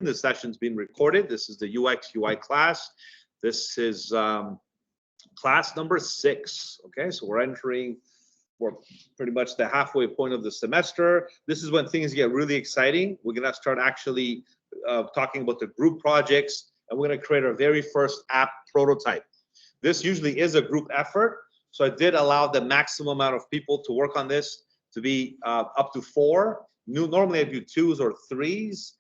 This session's being recorded. This is the UX UI class. This is class number 6. Okay, so we're pretty much the halfway point of the semester. This is when things get really exciting. We're gonna start actually talking about the group projects, and we're gonna create our very first app prototype. This usually is a group effort, so I did allow the maximum amount of people to work on this to be up to 4. Normally I do 2s or 3s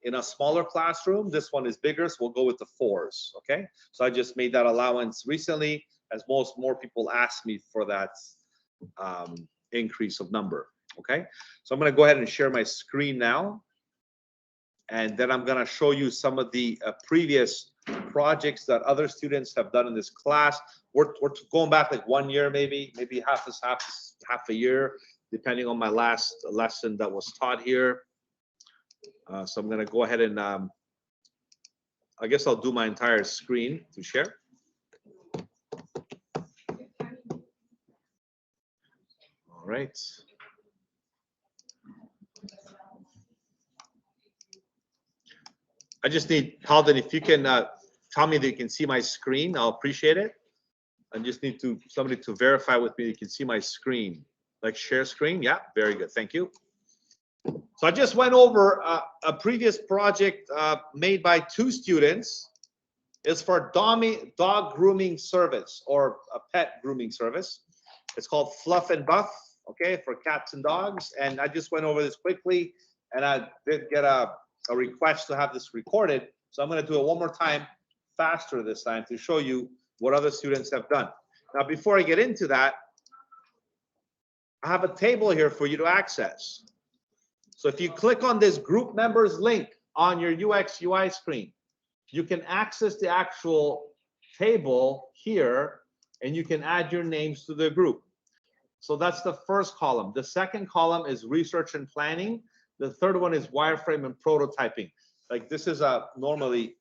in a smaller classroom. This one is bigger, so we'll go with the 4s. Okay, so I just made that allowance recently, as more people asked me for that increase of number. Okay, so I'm going to go ahead and share my screen now, and then I'm going to show you some of the previous projects that other students have done in this class. We're going back like 1 year, maybe half a year, depending on my last lesson that was taught here. So I'm going to go ahead and I guess I'll do my entire screen to share. All right. I just need, Halden, if you can tell me that you can see my screen, I'll appreciate it. I just need somebody to verify with me that you can see my screen. Like share screen? Yeah, very good. Thank you. So I just went over a previous project made by 2 students. It's for dog grooming service, or a pet grooming service. It's called Fluff and Buff, okay, for cats and dogs. And I just went over this quickly, and I did get a request to have this recorded. So I'm going to do it one more time, faster this time, to show you what other students have done. Now, before I get into that, I have a table here for you to access. So if you click on this group members link on your UX UI screen, you can access the actual table here, and you can add your names to the group. So that's the first column. The second column is research and planning. The third one is wireframe and prototyping. Like this is normally,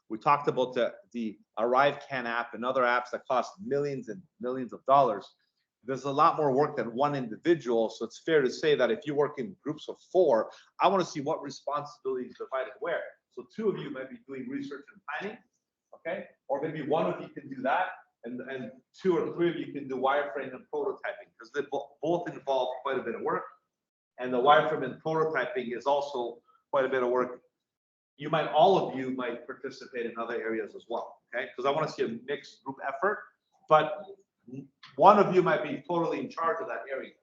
we talked about the ArriveCan app and other apps that cost millions and millions of dollars. There's a lot more work than one individual, so it's fair to say that if you work in groups of 4, I want to see what responsibilities are divided where. So 2 of you might be doing research and planning, okay? Or maybe 1 of you can do that, and 2 or 3 of you can do wireframe and prototyping, because they both involve quite a bit of work. And the wireframe and prototyping is also quite a bit of work. All of you might participate in other areas as well, okay? Because I want to see a mixed group effort, but 1 of you might be totally in charge of that area.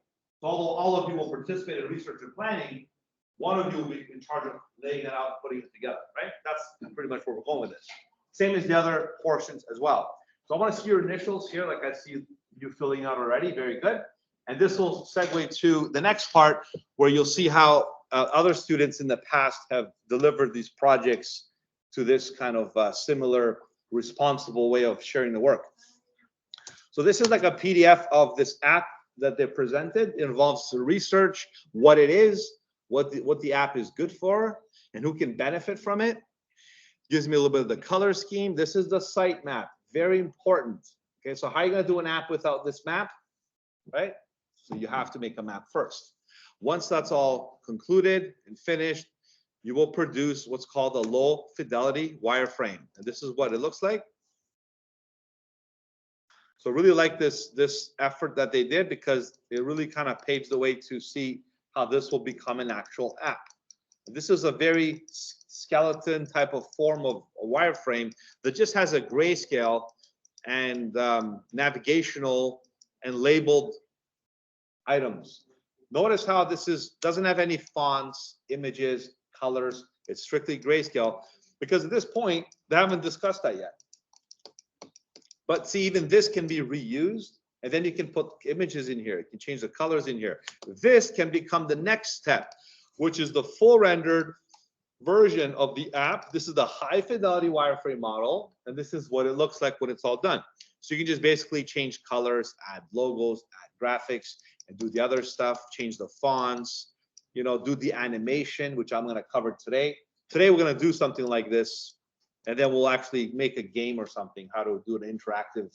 So although all of you will participate in research and planning, 1 of you will be in charge of laying it out and putting it together, right? That's pretty much where we're going with this. Same as the other portions as well. So I want to see your initials here, like I see you filling out already. Very good. And this will segue to the next part, where you'll see how other students in the past have delivered these projects to this kind of similar, responsible way of sharing the work. So this is like a PDF of this app that they presented. It involves research, what it is, what the app is good for, and who can benefit from it. Gives me a little bit of the color scheme. This is the site map, very important. Okay, so how are you going to do an app without this map, right? So you have to make a map first. Once that's all concluded and finished, you will produce what's called a low fidelity wireframe. And this is what it looks like. So really like this effort that they did, because it really kind of paves the way to see how this will become an actual app. This is a very skeleton type of form of a wireframe that just has a grayscale and navigational and labeled items. Notice how this doesn't have any fonts, images, colors. It's strictly grayscale, because at this point they haven't discussed that yet. But see, even this can be reused, and then you can put images in here. You can change the colors in here. This can become the next step, which is the full rendered version of the app. This is the high fidelity wireframe model, and this is what it looks like when it's all done. So you can just basically change colors, add logos, add graphics, and do the other stuff, change the fonts, do the animation, which I'm going to cover today. Today, we're going to do something like this. And then we'll actually make a game or something, how to do an interactive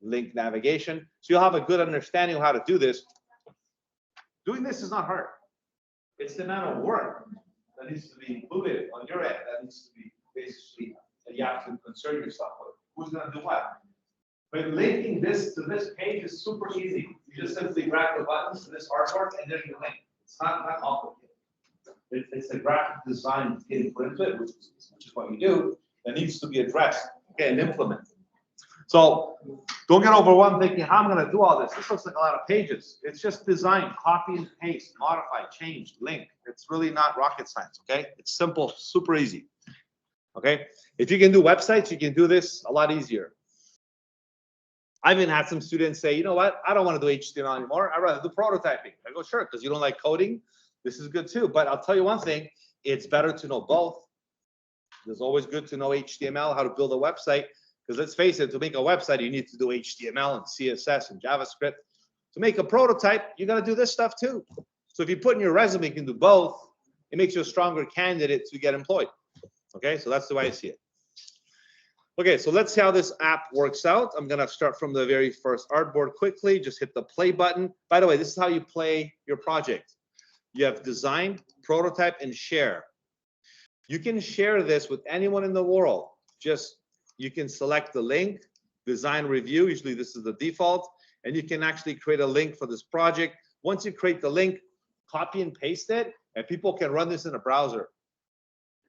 link navigation. So you'll have a good understanding of how to do this. Doing this is not hard. It's the amount of work that needs to be included on your end. That needs to be basically, you have to concern yourself with. Who's going to do what? But linking this to this page is super easy. You just simply grab the buttons to this artwork and there's your link. It's not complicated. It's a graphic design getting put into it, which is what you do, that needs to be addressed, okay, and implemented. So don't get overwhelmed thinking, how am I going to do all this? This looks like a lot of pages. It's just design, copy and paste, modify, change, link. It's really not rocket science, okay? It's simple, super easy, okay? If you can do websites, you can do this a lot easier. I've even had some students say, you know what, I don't want to do HTML anymore. I'd rather do prototyping. I go, sure, because you don't like coding. This is good too. But I'll tell you one thing, it's better to know both. It's always good to know HTML, how to build a website. Because let's face it, to make a website, you need to do HTML and CSS and JavaScript. To make a prototype, you got to do this stuff too. So if you put in your resume, you can do both. It makes you a stronger candidate to get employed. Okay, so that's the way I see it. Okay, so let's see how this app works out. I'm going to start from the very first artboard quickly. Just hit the play button. By the way, this is how you play your project. You have design, prototype, and share. You can share this with anyone in the world. Just you can select the link, design review. Usually this is the default. And you can actually create a link for this project. Once you create the link, copy and paste it, and people can run this in a browser.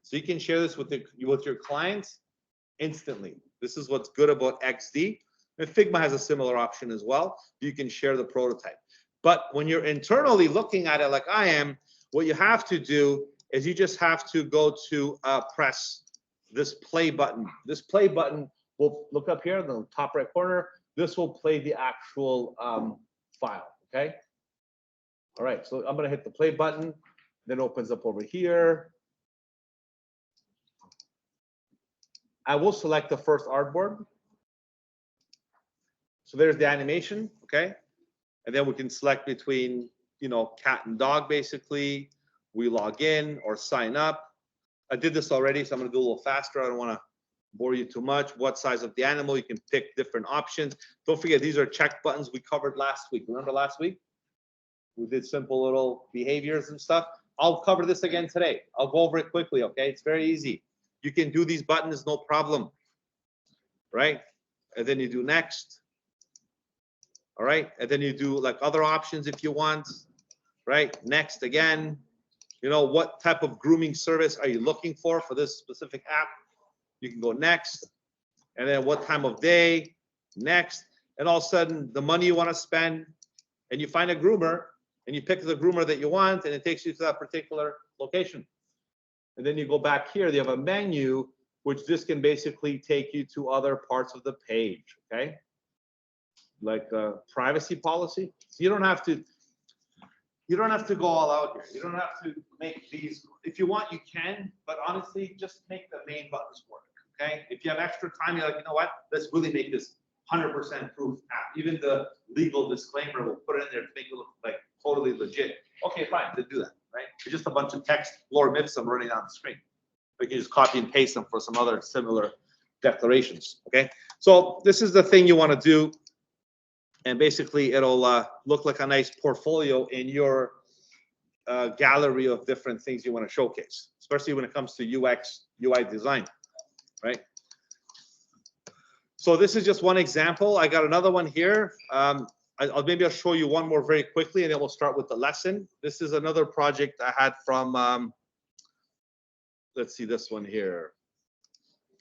So you can share this with your clients instantly. This is what's good about XD. And Figma has a similar option as well. You can share the prototype. But when you're internally looking at it like I am, what you have to do is you just have to go to press this play button. This play button will look up here in the top right corner. This will play the actual file, okay? All right, so I'm gonna hit the play button, then it opens up over here. I will select the first artboard. So there's the animation, okay? And then we can select between, you know, cat and dog, basically. We log in or sign up. I did this already, so I'm gonna do a little faster. I don't wanna bore you too much. What size of the animal, you can pick different options. Don't forget, these are check buttons we covered last week. Remember last week? We did simple little behaviors and stuff. I'll cover this again today. I'll go over it quickly, okay? It's very easy. You can do these buttons, no problem, right? And then you do next, all right? And then you do like other options if you want, right? Next again. You know, what type of grooming service are you looking for this specific app? You can go next. And then what time of day, next. And all of a sudden, the money you want to spend, and you find a groomer, and you pick the groomer that you want, and it takes you to that particular location. And then you go back here, you have a menu, which this can basically take you to other parts of the page, okay? Like privacy policy. So you don't have to go all out here. You don't have to make these. If you want, you can, but honestly, just make the main buttons work, okay? If you have extra time, you're like, you know what? Let's really make this 100% proof app. Even the legal disclaimer, we'll put it in there to make it look like totally legit. Okay, fine, then do that, right? It's just a bunch of text, Lord Mipsum running on the screen. We can just copy and paste them for some other similar declarations, okay? So this is the thing you want to do. And basically, it'll look like a nice portfolio in your gallery of different things you want to showcase, especially when it comes to UX, UI design, right? So this is just one example. I got another one here. Maybe I'll show you one more very quickly, and then we'll start with the lesson. This is another project I had from, let's see this one here.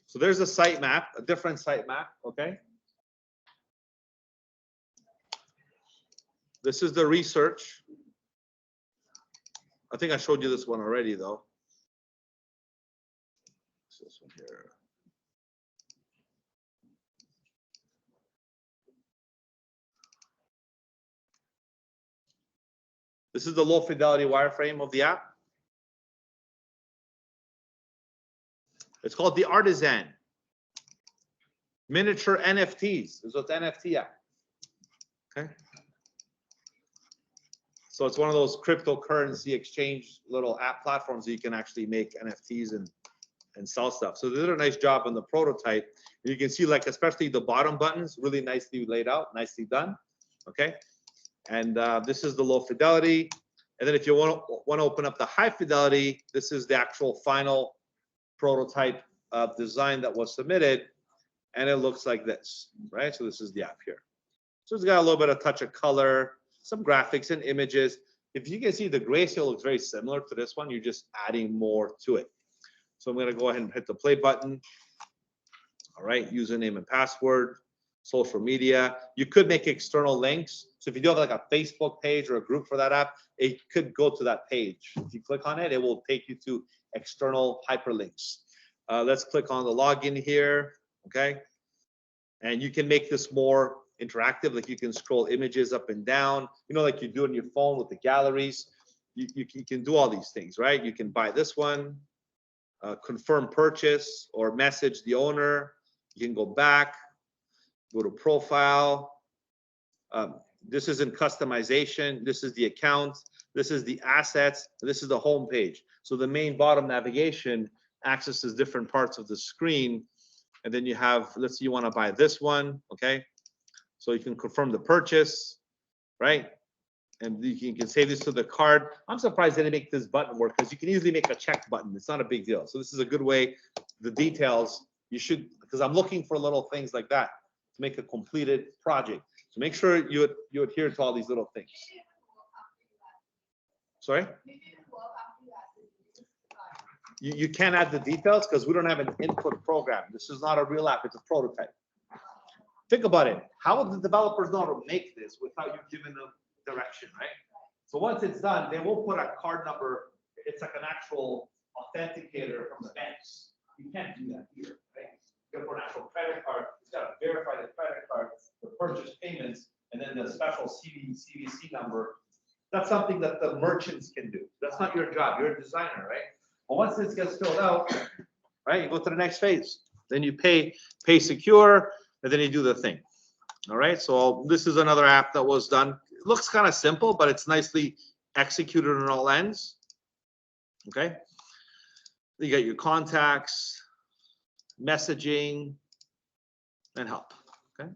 So there's a sitemap, a different sitemap, okay? This is the research. I think I showed you this one already, though. This one here. This is the low fidelity wireframe of the app. It's called the Artisan. Miniature NFTs is what's NFT app. Okay. So it's one of those cryptocurrency exchange little app platforms that you can actually make NFTs and sell stuff. So they did a nice job on the prototype. And you can see, like, especially the bottom buttons, really nicely laid out, nicely done. Okay. And this is the low fidelity. And then if you want to open up the high fidelity, this is the actual final prototype design that was submitted. And it looks like this, right? So this is the app here. So it's got a little bit of touch of color, some graphics and images. If you can see, the grayscale looks very similar to this one. You're just adding more to it. So I'm going to go ahead and hit the play button. All right, username and password, social media. You could make external links. So if you do have like a Facebook page or a group for that app, it could go to that page. If you click on it, it will take you to external hyperlinks. Let's click on the login here, okay? And you can make this more interactive, like you can scroll images up and down, you know, like you do on your phone with the galleries. You can do all these things, right? You can buy this one, confirm purchase, or message the owner. You can go back, go to profile. This is in customization. This is the account. This is the assets. This is the home page. So the main bottom navigation accesses different parts of the screen. And then you have, let's say you want to buy this one, okay? So you can confirm the purchase, right? And you can save this to the card. I'm surprised they didn't make this button work because you can easily make a check button. It's not a big deal. So this is a good way. The details, you should, because I'm looking for little things like that to make a completed project. So make sure you adhere to all these little things. Sorry? You can't add the details because we don't have an input program. This is not a real app, it's a prototype. Think about it. How would the developers know how to make this without you giving them direction, right? So once it's done, they will put a card number. It's like an actual authenticator from the banks. You can't do that here, right? You got to put an actual credit card. It's got to verify the credit card, the purchase payments, and then the special CVC number. That's something that the merchants can do. That's not your job. You're a designer, right? But once this gets filled out, right, you go to the next phase. Then you pay secure, and then you do the thing. All right, so this is another app that was done. It looks kind of simple, but it's nicely executed on all ends. Okay, you got your contacts, messaging, and help. Okay,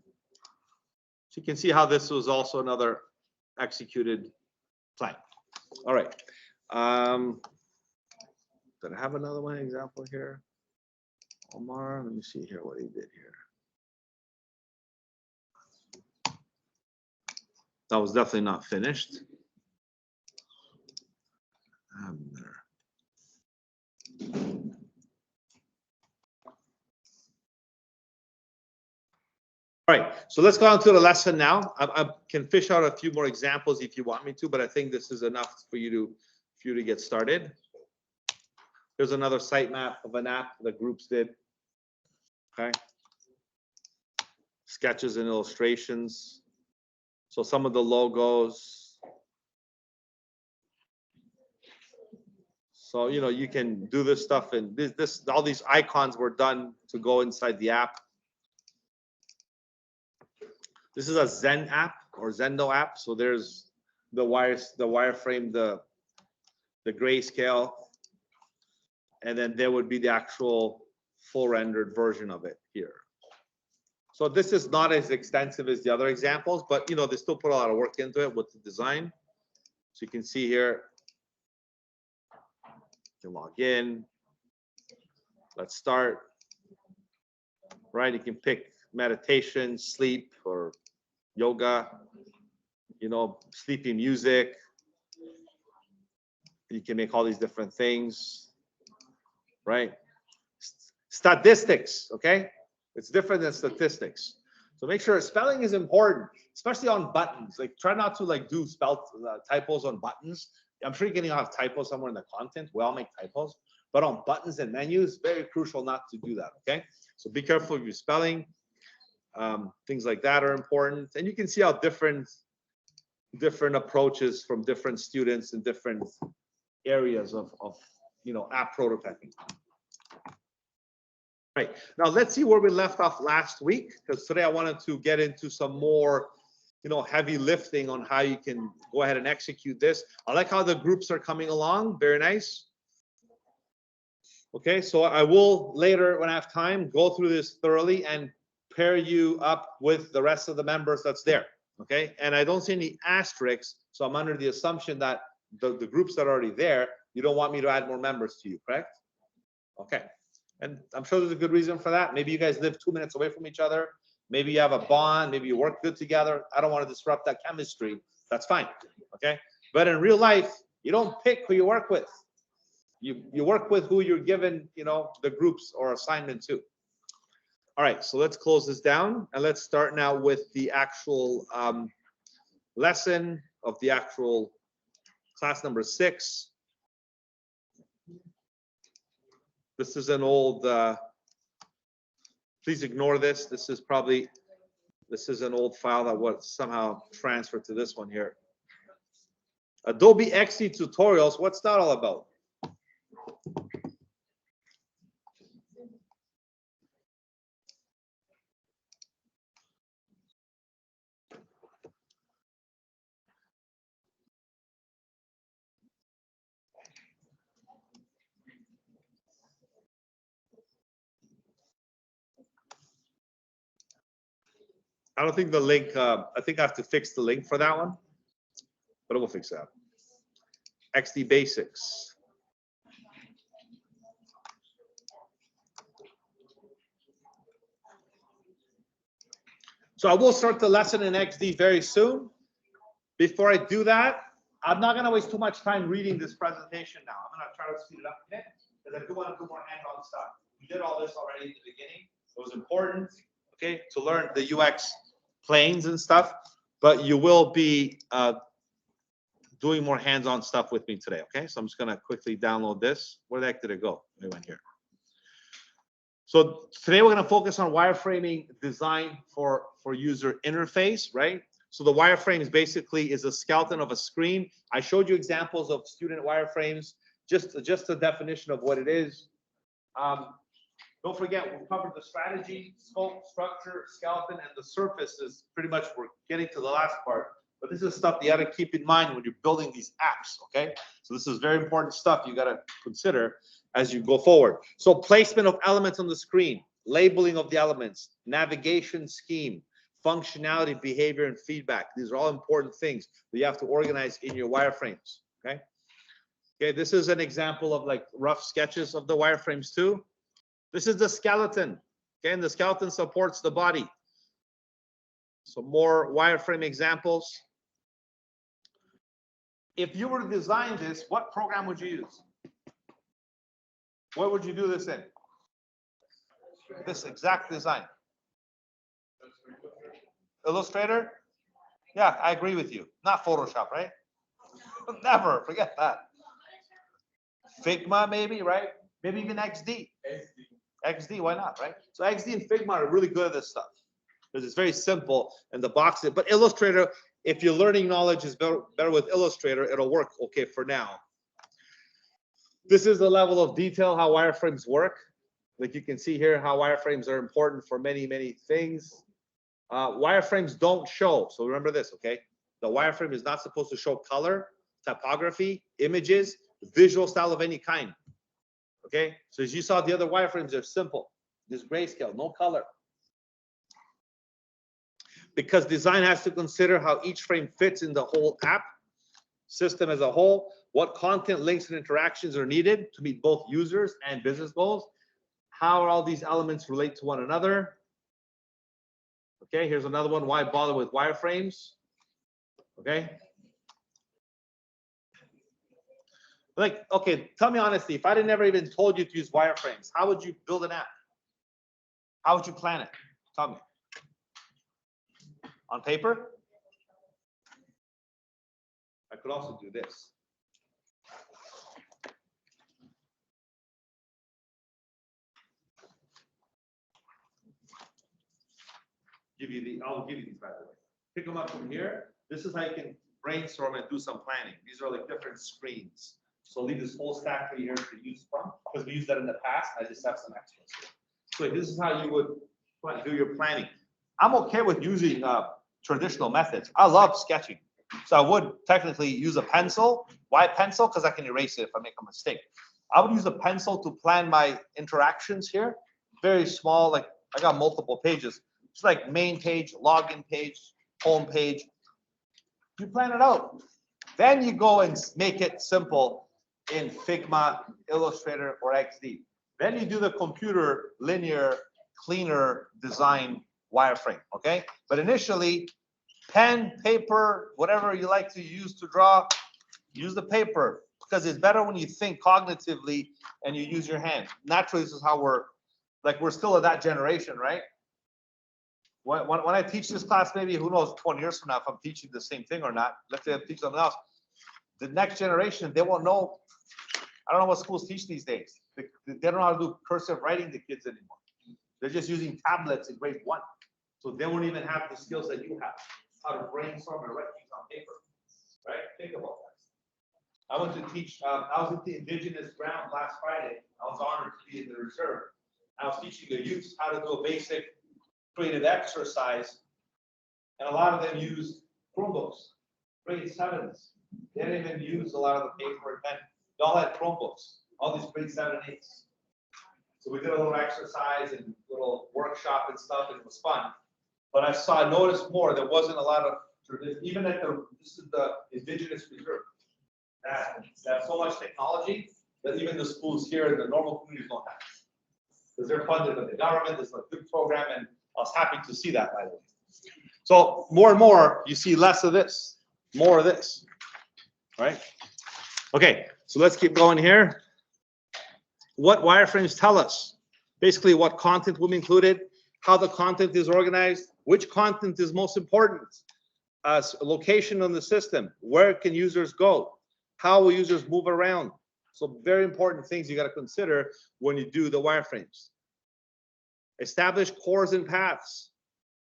so you can see how this was also another executed plan. All right. Did I have another one example here? Omar, let me see here what he did here. That was definitely not finished. All right, so let's go on to the lesson now. I can fish out a few more examples if you want me to, but I think this is enough for you to get started. There's another sitemap of an app the groups did. Okay. Sketches and illustrations. So some of the logos. So, you know, you can do this stuff, and all these icons were done to go inside the app. This is a Zen app or Zendo app. So there's the wireframe, the grayscale, and then there would be the actual full rendered version of it here. So this is not as extensive as the other examples, but you know, they still put a lot of work into it with the design. So you can see here, you can log in. Let's start. Right, you can pick meditation, sleep, or yoga, you know, sleepy music. You can make all these different things. Right? Statistics, okay? It's different than statistics. So make sure spelling is important, especially on buttons. Like try not to like do typos on buttons. I'm sure you're getting off typos somewhere in the content. We all make typos, but on buttons and menus, very crucial not to do that, okay? So be careful of your spelling. Things like that are important. And you can see how different approaches from different students in different areas of you know, app prototyping. Right, now let's see where we left off last week, because today I wanted to get into some more, you know, heavy lifting on how you can go ahead and execute this. I like how the groups are coming along, very nice. Okay, so I will later, when I have time, go through this thoroughly and pair you up with the rest of the members that's there, okay? And I don't see any asterisks, so I'm under the assumption that the groups that are already there. You don't want me to add more members to you, correct? Okay. And I'm sure there's a good reason for that. Maybe you guys live 2 minutes away from each other. Maybe you have a bond. Maybe you work good together. I don't want to disrupt that chemistry. That's fine. Okay. But in real life, you don't pick who you work with. You work with who you're given, you know, the groups or assignment to. All right. So let's close this down and let's start now with the actual lesson of the actual class number 6. This is an old, please ignore this. This is an old file that was somehow transferred to this one here. Adobe XD tutorials, what's that all about? I don't think the link, I think I have to fix the link for that one, but we'll fix that. XD basics. So I will start the lesson in XD very soon. Before I do that, I'm not gonna waste too much time reading this presentation now. I'm gonna try to speed it up a bit because I do want to do more hands-on stuff. We did all this already in the beginning. It was important, okay, to learn the UX planes and stuff, but you will be doing more hands-on stuff with me today, okay? So I'm just gonna quickly download this. Where the heck did it go? It went here. So today we're gonna focus on wireframing design for user interface, right? So the wireframes basically is a skeleton of a screen. I showed you examples of student wireframes, just a definition of what it is. Don't forget, we covered the strategy, scope, structure, skeleton, and the surface is pretty much, we're getting to the last part. But this is stuff you got to keep in mind when you're building these apps, okay? So this is very important stuff you got to consider as you go forward. So placement of elements on the screen, labeling of the elements, navigation scheme, functionality, behavior, and feedback. These are all important things that you have to organize in your wireframes, okay? Okay, this is an example of like rough sketches of the wireframes too. This is the skeleton, okay? And the skeleton supports the body. So more wireframe examples. If you were to design this, what program would you use? What would you do this in? This exact design. Illustrator? Yeah, I agree with you. Not Photoshop, right? Never, forget that. Figma maybe, right? Maybe even XD. XD, why not, right? So XD and Figma are really good at this stuff because it's very simple and the box. But Illustrator, if your learning knowledge is better with Illustrator, it'll work okay for now. This is the level of detail how wireframes work. Like you can see here how wireframes are important for many, many things. Wireframes don't show. So remember this, okay? The wireframe is not supposed to show color, typography, images, visual style of any kind. Okay, so as you saw, the other wireframes are simple. There's grayscale, no color. Because design has to consider how each frame fits in the whole app system as a whole, what content, links, and interactions are needed to meet both users and business goals, how all these elements relate to one another. Okay, here's another one, why bother with wireframes? Okay. Like, okay, tell me honestly, if I didn't ever even told you to use wireframes, how would you build an app? How would you plan it? Tell me. On paper? I could also do this. I'll give you these, by the way. Pick them up from here. This is how you can brainstorm and do some planning. These are like different screens. So I'll leave this whole stack for you to use from, because we used that in the past. I just have some extras here. So this is how you would do your planning. I'm okay with using traditional methods. I love sketching. So I would technically use a pencil. Why pencil? Because I can erase it if I make a mistake. I would use a pencil to plan my interactions here. Very small, like I got multiple pages. It's like main page, login page, home page. You plan it out. Then you go and make it simple in Figma, Illustrator, or XD. Then you do the computer linear, cleaner design wireframe, okay? But initially, pen, paper, whatever you like to use to draw, use the paper, because it's better when you think cognitively and you use your hand. Naturally, this is how we're still of that generation, right? When I teach this class, maybe who knows, 20 years from now, if I'm teaching the same thing or not, let's say I teach something else. The next generation, they won't know. I don't know what schools teach these days. They don't know how to do cursive writing, the kids anymore. They're just using tablets in grade 1. So they won't even have the skills that you have, how to brainstorm and write things on paper, right? Think about that. I went to teach, I was at the Indigenous ground last Friday. I was honored to be in the reserve. I was teaching the youth how to do a basic creative exercise. And a lot of them used Chromebooks, grade 7s. They didn't even use a lot of the paper and pen. They all had Chromebooks, all these grade 7 and 8s. So we did a little exercise and little workshop and stuff, and it was fun. But I noticed more, there wasn't a lot of, even at this is the Indigenous Reserve. That's so much technology that even the schools here in the normal communities don't have. Because they're funded by the government, there's a good program, and I was happy to see that, by the way. So more and more, you see less of this, more of this, right? Okay, so let's keep going here. What wireframes tell us? Basically, what content will be included, how the content is organized, which content is most important, location on the system, where can users go, how will users move around. So very important things you got to consider when you do the wireframes. Establish cores and paths.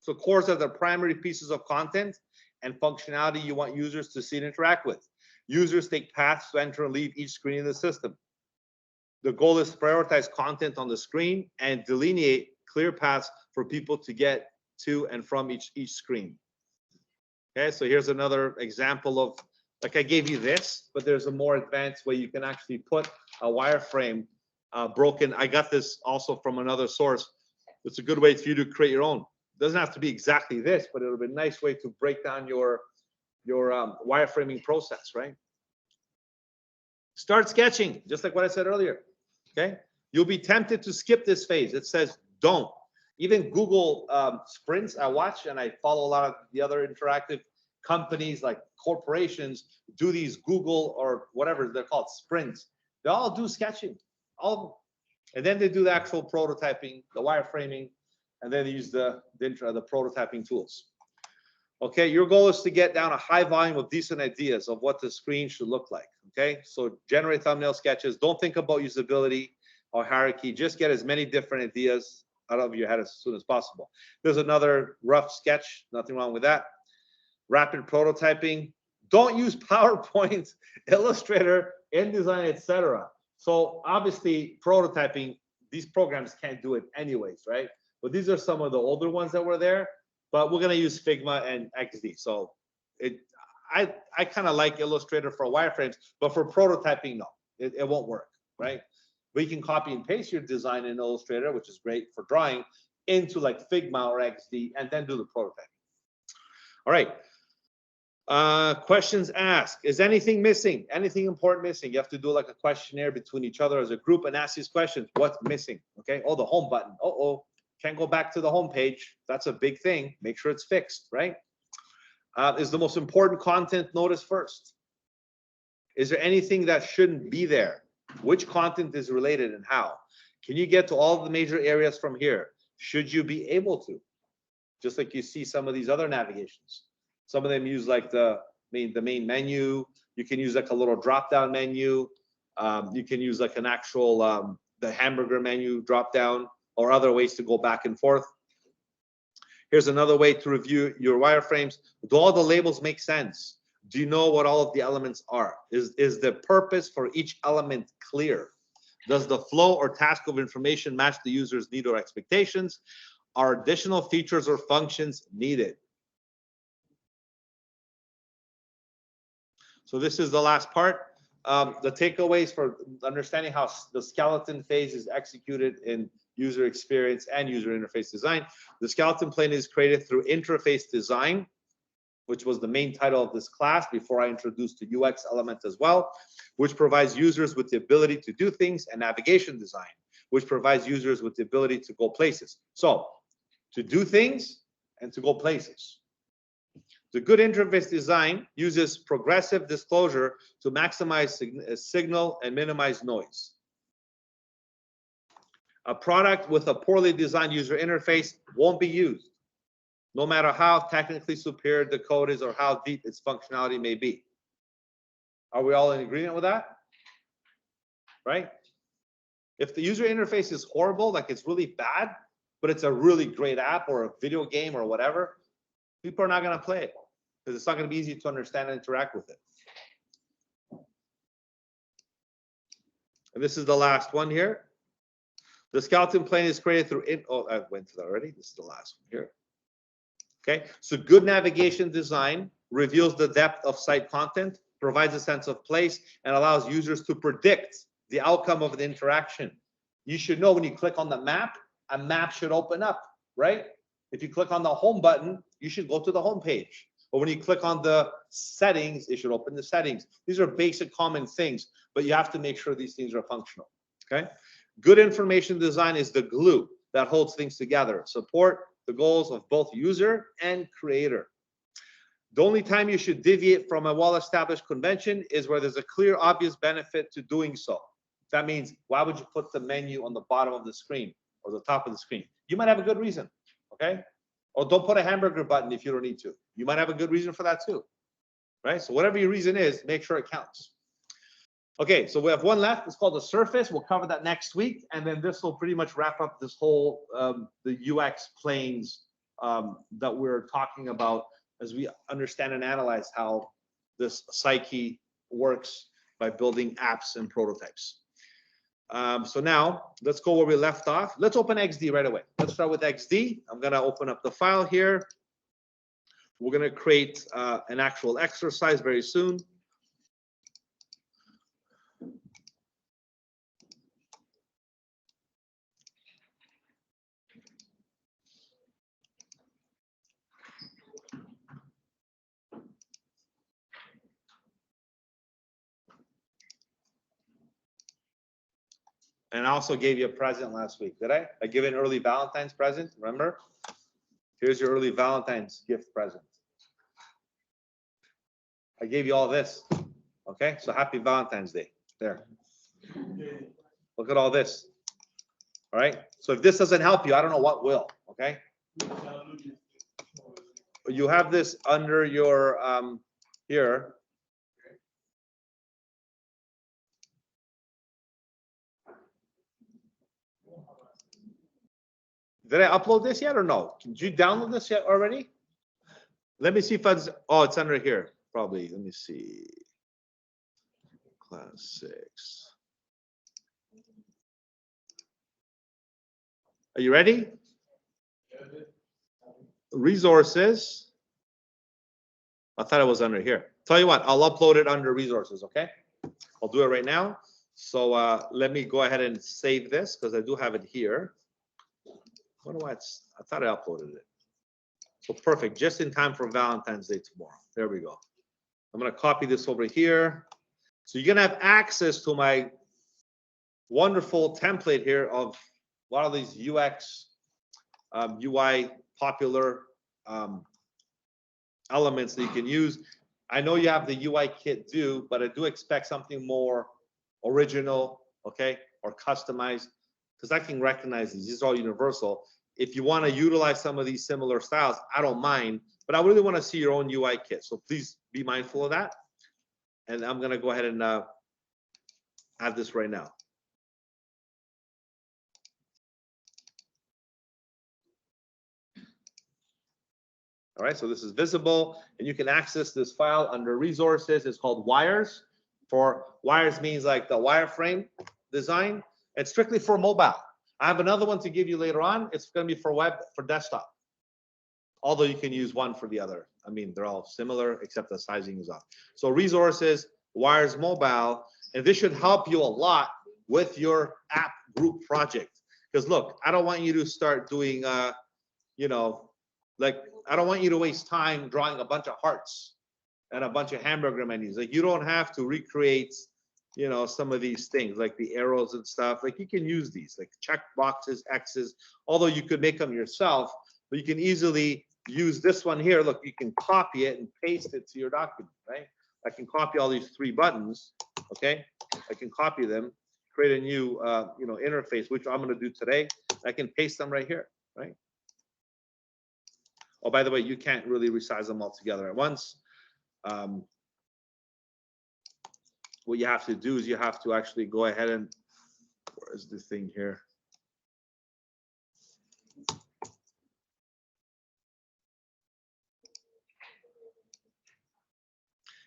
So cores are the primary pieces of content and functionality you want users to see and interact with. Users take paths to enter and leave each screen in the system. The goal is to prioritize content on the screen and delineate clear paths for people to get to and from each screen. Okay, so here's another example of, like I gave you this, but there's a more advanced way you can actually put a wireframe broken. I got this also from another source. It's a good way for you to create your own. It doesn't have to be exactly this, but it'll be a nice way to break down your wireframing process, right? Start sketching, just like what I said earlier. Okay, you'll be tempted to skip this phase. It says don't. Even Google sprints, I watch and I follow a lot of the other interactive companies like corporations do these Google or whatever they're called sprints. They all do sketching, and then they do the actual prototyping, the wireframing, and then they use the prototyping tools. Okay, your goal is to get down a high volume of decent ideas of what the screen should look like. Okay, so generate thumbnail sketches. Don't think about usability or hierarchy. Just get as many different ideas out of your head as soon as possible. There's another rough sketch. Nothing wrong with that. Rapid prototyping. Don't use PowerPoint, Illustrator, InDesign, etc. So obviously, prototyping, these programs can't do it anyways, right? But these are some of the older ones that were there. But we're going to use Figma and XD. So I kind of like Illustrator for wireframes, but for prototyping, no, it won't work, right? But you can copy and paste your design in Illustrator, which is great for drawing, into like Figma or XD, and then do the prototyping. All right. Questions asked. Is anything missing? Anything important missing? You have to do like a questionnaire between each other as a group and ask these questions. What's missing? Okay. Oh, the home button. Uh-oh. Can't go back to the home page. That's a big thing. Make sure it's fixed, right? Is the most important content noticed first? Is there anything that shouldn't be there? Which content is related and how? Can you get to all the major areas from here? Should you be able to? Just like you see some of these other navigations. Some of them use like the main menu. You can use like a little drop-down menu. You can use like an actual the hamburger menu drop-down, or other ways to go back and forth. Here's another way to review your wireframes. Do all the labels make sense? Do you know what all of the elements are? Is the purpose for each element clear? Does the flow or task of information match the user's need or expectations? Are additional features or functions needed? So this is the last part. The takeaways for understanding how the skeleton phase is executed in user experience and user interface design. The skeleton plane is created through interface design. which was the main title of this class before I introduced the UX element as well, which provides users with the ability to do things, and navigation design, which provides users with the ability to go places. So to do things and to go places. The good interface design uses progressive disclosure to maximize signal and minimize noise. A product with a poorly designed user interface won't be used, no matter how technically superior the code is or how deep its functionality may be. Are we all in agreement with that? Right? If the user interface is horrible, like it's really bad, but it's a really great app or a video game or whatever, people are not going to play it because it's not going to be easy to understand and interact with it. And this is the last one here. The skeleton plane is created through oh, I went to that already. This is the last one here. Okay, so good navigation design reveals the depth of site content, provides a sense of place, and allows users to predict the outcome of the interaction. You should know when you click on the map, a map should open up, right? If you click on the home button, you should go to the home page. Or when you click on the settings, it should open the settings. These are basic common things, but you have to make sure these things are functional, okay? Good information design is the glue that holds things together. Support the goals of both user and creator. The only time you should deviate from a well-established convention is where there's a clear, obvious benefit to doing so. That means, why would you put the menu on the bottom of the screen or the top of the screen? You might have a good reason, okay? Or don't put a hamburger button if you don't need to. You might have a good reason for that too, right? So whatever your reason is, make sure it counts. Okay, so we have one left. It's called the surface. We'll cover that next week, and then this will pretty much wrap up this whole the UX planes that we're talking about as we understand and analyze how this psyche works by building apps and prototypes. So now let's go where we left off. Let's open XD right away. Let's start with XD. I'm going to open up the file here. We're going to create an actual exercise very soon. And I also gave you a present last week, did I? I gave an early Valentine's present, remember? Here's your early Valentine's gift present. I gave you all this, okay? So happy Valentine's Day, there. Look at all this, all right? So if this doesn't help you, I don't know what will, okay? You have this under your, here. Did I upload this yet or no? Did you download this yet already? Let me see if it's, oh, it's under here, probably. Let me see. Class 6. Are you ready? Resources. I thought it was under here. Tell you what, I'll upload it under resources, okay? I'll do it right now. So let me go ahead and save this because I do have it here. What do I thought I uploaded it. So perfect, just in time for Valentine's Day tomorrow. There we go. I'm gonna copy this over here. So you're gonna have access to my wonderful template here of a lot of these UX, UI popular elements that you can use. I know you have the UI kit due, but I do expect something more original, okay, or customized, because I can recognize these. These are all universal. If you want to utilize some of these similar styles, I don't mind, but I really want to see your own UI kit. So please be mindful of that. And I'm going to go ahead and add this right now. All right, so this is visible, and you can access this file under resources. It's called wires. For wires means like the wireframe design. It's strictly for mobile. I have another one to give you later on. It's going to be for web, for desktop. Although you can use one for the other. I mean, they're all similar, except the sizing is off. So resources, wires mobile, and this should help you a lot with your app group project. Because look, I don't want you to start doing, you know, like I don't want you to waste time drawing a bunch of hearts and a bunch of hamburger menus. Like, you don't have to recreate, you know, some of these things like the arrows and stuff. Like, you can use these like check boxes, X's, although you could make them yourself, but you can easily use this one here. Look, you can copy it and paste it to your document, right? I can copy all these 3 buttons, okay? I can copy them, create a new, you know, interface, which I'm going to do today. I can paste them right here, right? Oh, by the way, you can't really resize them all together at once. What you have to do is you have to actually go ahead and, where's the thing here?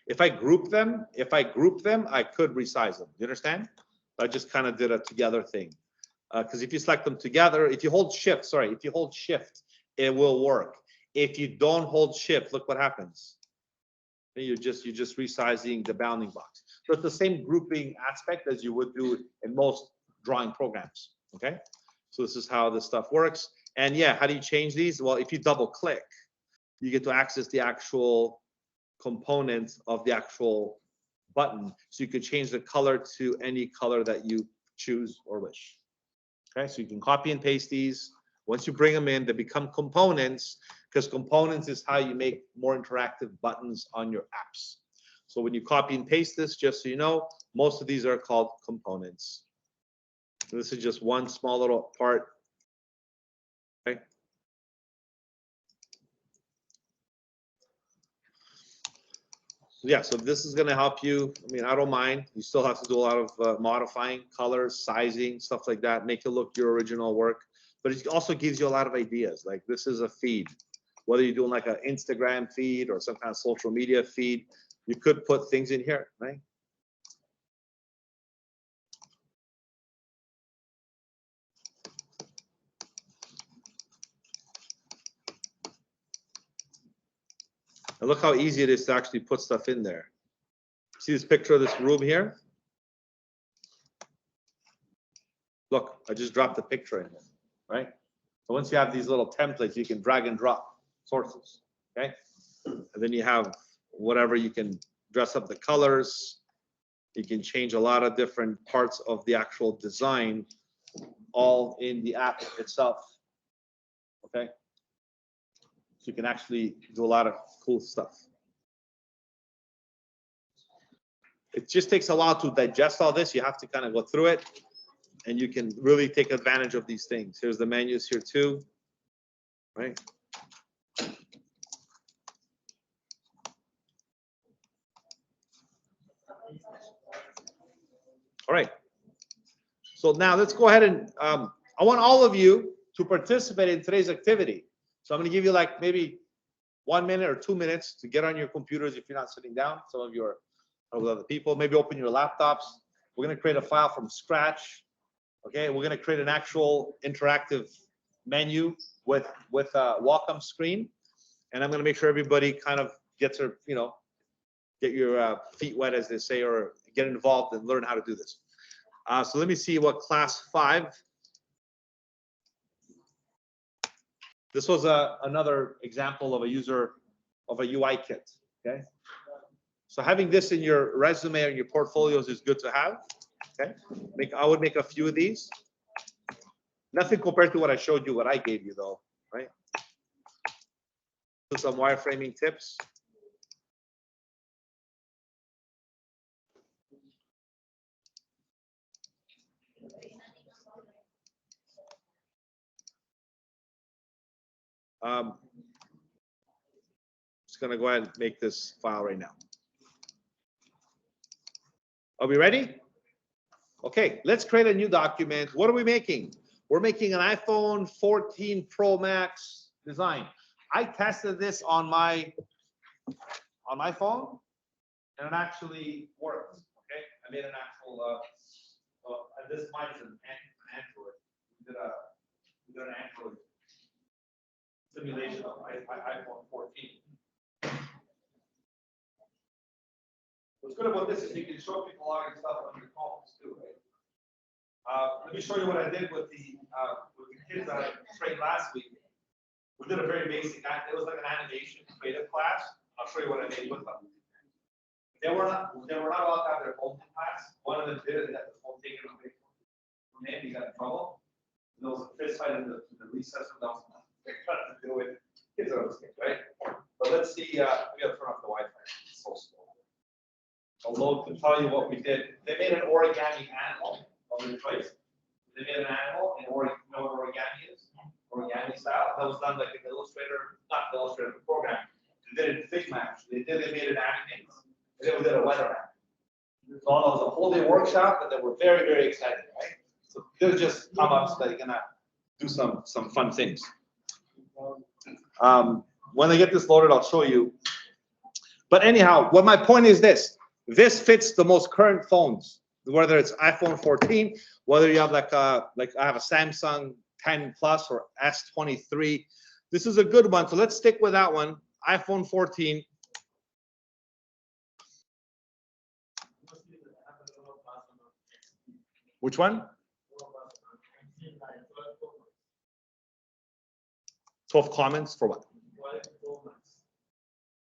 If I group them, I could resize them. You understand? I just kind of did a together thing. Because if you select them together, if you hold shift, it will work. If you don't hold shift, look what happens. You're just resizing the bounding box. So it's the same grouping aspect as you would do in most drawing programs. Okay. So this is how this stuff works. And yeah, how do you change these? Well, if you double click, you get to access the actual components of the actual button. So you could change the color to any color that you choose or wish. Okay, so you can copy and paste these. Once you bring them in, they become components, because components is how you make more interactive buttons on your apps. So when you copy and paste this, just so you know, most of these are called components. So this is just one small little part. Okay. Yeah, so this is going to help you. I mean, I don't mind. You still have to do a lot of modifying, colors, sizing, stuff like that, make it look your original work. But it also gives you a lot of ideas. Like, this is a feed. Whether you're doing like an Instagram feed or some kind of social media feed, you could put things in here, right? And look how easy it is to actually put stuff in there. See this picture of this room here? Look, I just dropped the picture in there, right? So once you have these little templates, you can drag and drop sources, okay? And then you have whatever, you can dress up the colors. You can change a lot of different parts of the actual design, all in the app itself, okay? So you can actually do a lot of cool stuff. It just takes a while to digest all this. You have to kind of go through it, and you can really take advantage of these things. Here's the menus here too, right? All right. So now let's go ahead and I want all of you to participate in today's activity. So I'm going to give you like maybe 1 minute or 2 minutes to get on your computers if you're not sitting down. Some of you are with other people. Maybe open your laptops. We're going to create a file from scratch. Okay, we're going to create an actual interactive menu with a welcome screen, and I'm going to make sure everybody kind of gets their, you know, get your feet wet, as they say, or get involved and learn how to do this. So let me see what class 5. This was another example of a user of a UI kit. Okay, so having this in your resume or your portfolios is good to have. Okay, I would make a few of these. Nothing compared to what I showed you, what I gave you though, right? So some wireframing tips. Just gonna go ahead and make this file right now. Are we ready? Okay, let's create a new document. What are we making? We're making an iPhone 14 Pro Max design. I tested this on my phone, and it actually worked. Okay, I made an actual. This mine is an Android. We did an Android simulation of iPhone 14. What's good about this is you can show people a lot of stuff on your phones too, right? Let me show you what I did with the kids that I trained last week. We did a very basic, it was like an animation creative class. I'll show you what I made with them. They were not allowed to have their phone in class. One of them did it, they got the phone taken away from him, he got in trouble. There was a fist fight in the recess room. That was trying to do it. Kids are those kids, right? But let's see, we gotta turn off the Wi-Fi. It's so slow. Although to tell you what we did, they made an origami animal of their choice. They made an animal in you know what origami is? Origami style. That was done like an Illustrator, not the Illustrator, the program. They did it in Figma actually. They made an anime. And then we did a weather app. So it was a whole day workshop, and they were very, very excited, right? So they'll just come up so they're gonna do some fun things. When I get this loaded, I'll show you. But anyhow, what my point is this fits the most current phones, whether it's iPhone 14, whether you have like I have a Samsung 10 Plus or S23. This is a good one. So let's stick with that one, iPhone 14. Which one? 12 comments for what?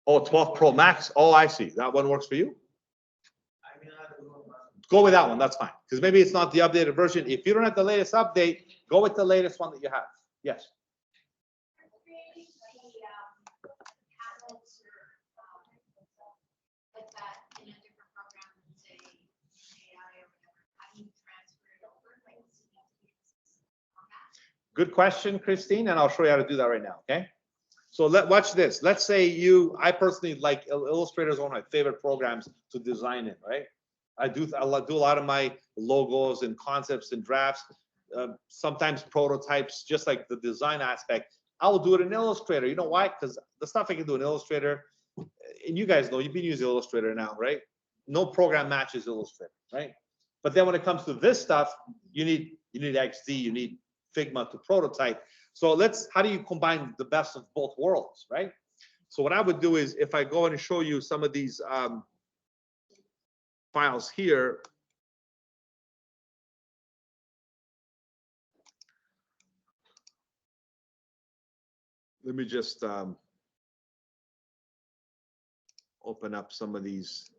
Oh, 12 Pro Max. Oh, I see. That one works for you? Go with that one. That's fine. Because maybe it's not the updated version. If you don't have the latest update, go with the latest one that you have. Yes. Good question, Christine, and I'll show you how to do that right now, okay? So watch this. Let's say I personally like Illustrator is one of my favorite programs to design in, right? I do a lot of my logos and concepts and drafts, sometimes prototypes, just like the design aspect. I will do it in Illustrator. You know why? Because the stuff I can do in Illustrator, and you guys know, you've been using Illustrator now, right? No program matches Illustrator, right? But then when it comes to this stuff, you need XD, you need Figma to prototype. So how do you combine the best of both worlds, right? So what I would do is if I go and show you some of these files here, let me just open up some of these.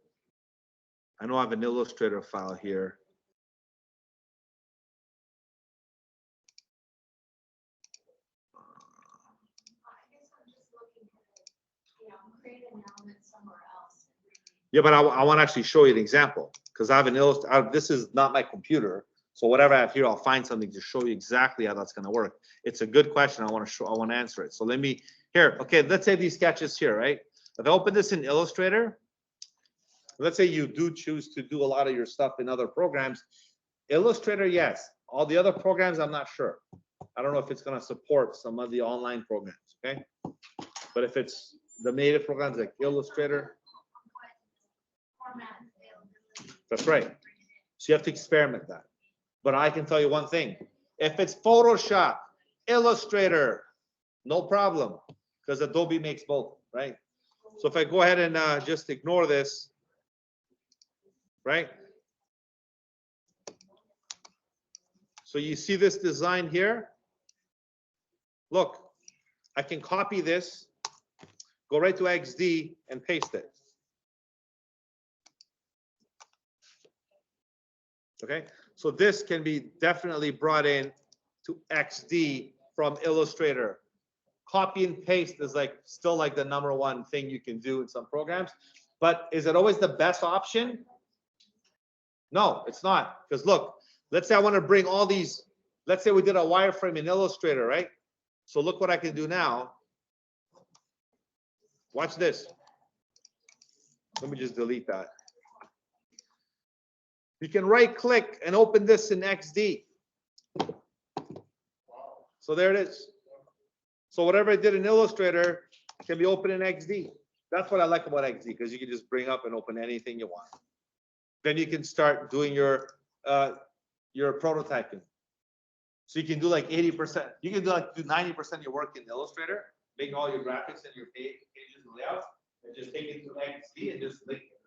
I know I have an Illustrator file here. Yeah, but I want to actually show you an example because I have an this is not my computer, so whatever I have here, I'll find something to show you exactly how that's going to work. It's a good question. I want to answer it. So let me here. Okay, let's say these sketches here, right? If I open this in Illustrator, let's say you do choose to do a lot of your stuff in other programs. Illustrator, yes. All the other programs, I'm not sure. I don't know if it's going to support some of the online programs. Okay, but if it's the native programs like Illustrator. That's right. So you have to experiment that. But I can tell you one thing. If it's Photoshop, Illustrator, no problem. Because Adobe makes both, right? So if I go ahead and just ignore this, right? So you see this design here? Look, I can copy this, go right to XD and paste it. Okay, so this can be definitely brought in to XD from Illustrator. Copy and paste is still like the #1 thing you can do in some programs, but is it always the best option? No, it's not. Because look, let's say I want to bring all these, let's say we did a wireframe in Illustrator, right? So look what I can do now. Watch this. Let me just delete that. You can right click and open this in XD. So there it is. So whatever I did in Illustrator can be opened in XD. That's what I like about XD, because you can just bring up and open anything you want. Then you can start doing your prototyping. So you can do like 80%. You can do 90% of your work in Illustrator, make all your graphics and your pages and layouts, and just take it to XD and just link it.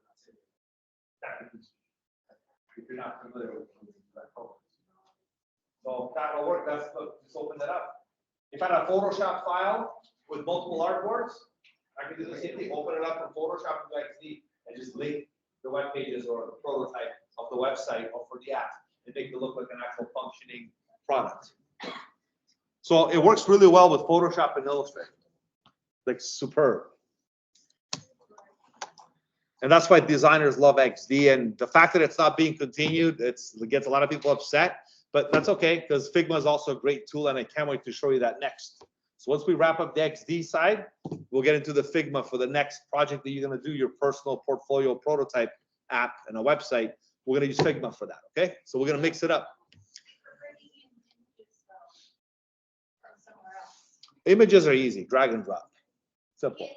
If you're not familiar with that program. So that'll work. Just open that up. If I had a Photoshop file with multiple artboards, I can do the same thing, open it up in Photoshop into XD and just link the web pages or the prototype of the website or for the app and make it look like an actual functioning product. So it works really well with Photoshop and Illustrator. Like superb. And that's why designers love XD. And the fact that it's not being continued, it gets a lot of people upset. But that's okay, because Figma is also a great tool, and I can't wait to show you that next. So once we wrap up the XD side, we'll get into the Figma for the next project that you're going to do, your personal portfolio prototype app and a website. We're going to use Figma for that, okay? So we're going to mix it up. Images are easy, drag and drop. Simple.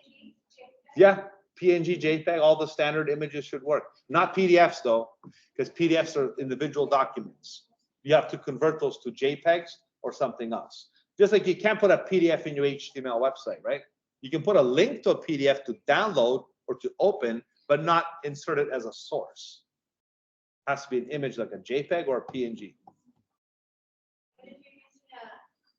Yeah, PNG, JPEG, all the standard images should work. Not PDFs though, because PDFs are individual documents. You have to convert those to JPEGs or something else. Just like you can't put a PDF in your HTML website, right? You can put a link to a PDF to download or to open, but not insert it as a source. It has to be an image like a JPEG or a PNG. But if you're using